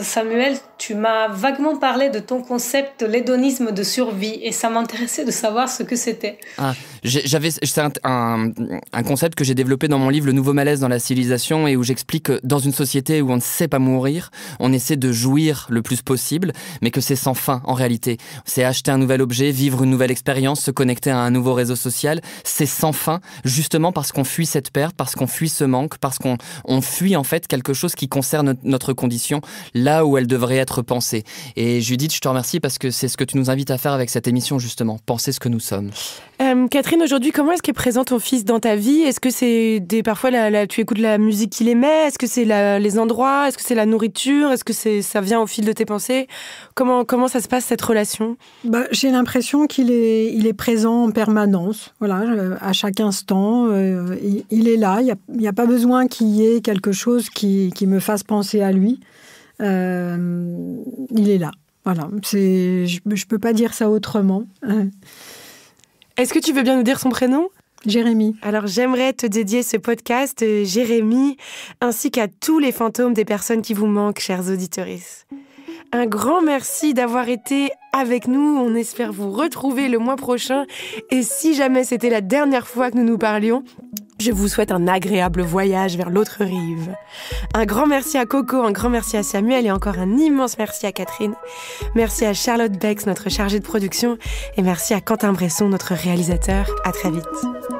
Samuel, tu m'as vaguement parlé de ton concept de l'hédonisme de survie et ça m'intéressait de savoir ce que c'était. C'est un concept que j'ai développé dans mon livre Le Nouveau Malaise dans la civilisation, et où j'explique que dans une société où on ne sait pas mourir, on essaie de jouir le plus possible, mais que c'est sans fin en réalité. C'est acheter un nouvel objet, vivre une nouvelle expérience, se connecter à un nouveau réseau social. C'est sans fin, justement parce qu'on fuit cette perte, parce qu'on fuit ce manque, parce qu'on fuit en fait quelque chose qui concerne notre condition là où elle devrait être pensée. Et Judith, je te remercie parce que c'est ce que tu nous invites à faire avec cette émission, justement, penser ce que nous sommes. Catherine, aujourd'hui, comment est-ce qu'est présent ton fils dans ta vie ? Est-ce que c'est parfois tu écoutes la musique qu'il aimait ? Est-ce que c'est les endroits ? Est-ce que c'est la nourriture ? Est-ce que ça vient au fil de tes pensées ? Comment ça se passe, cette relation ? J'ai l'impression qu'il est présent en permanence, à chaque instant. Il est là, il n'y a pas besoin qu'il y ait quelque chose qui me fasse penser à lui. Il est là, voilà. Je ne peux pas dire ça autrement. Est-ce que tu veux bien nous dire son prénom ? Jérémy. Alors, j'aimerais te dédier ce podcast, Jérémy, ainsi qu'à tous les fantômes des personnes qui vous manquent, chers auditeurs. Un grand merci d'avoir été avec nous. On espère vous retrouver le mois prochain. Et si jamais c'était la dernière fois que nous nous parlions, je vous souhaite un agréable voyage vers l'autre rive. Un grand merci à Coco, un grand merci à Samuel et encore un immense merci à Catherine. Merci à Charlotte Bex, notre chargée de production, et merci à Quentin Bresson, notre réalisateur. À très vite.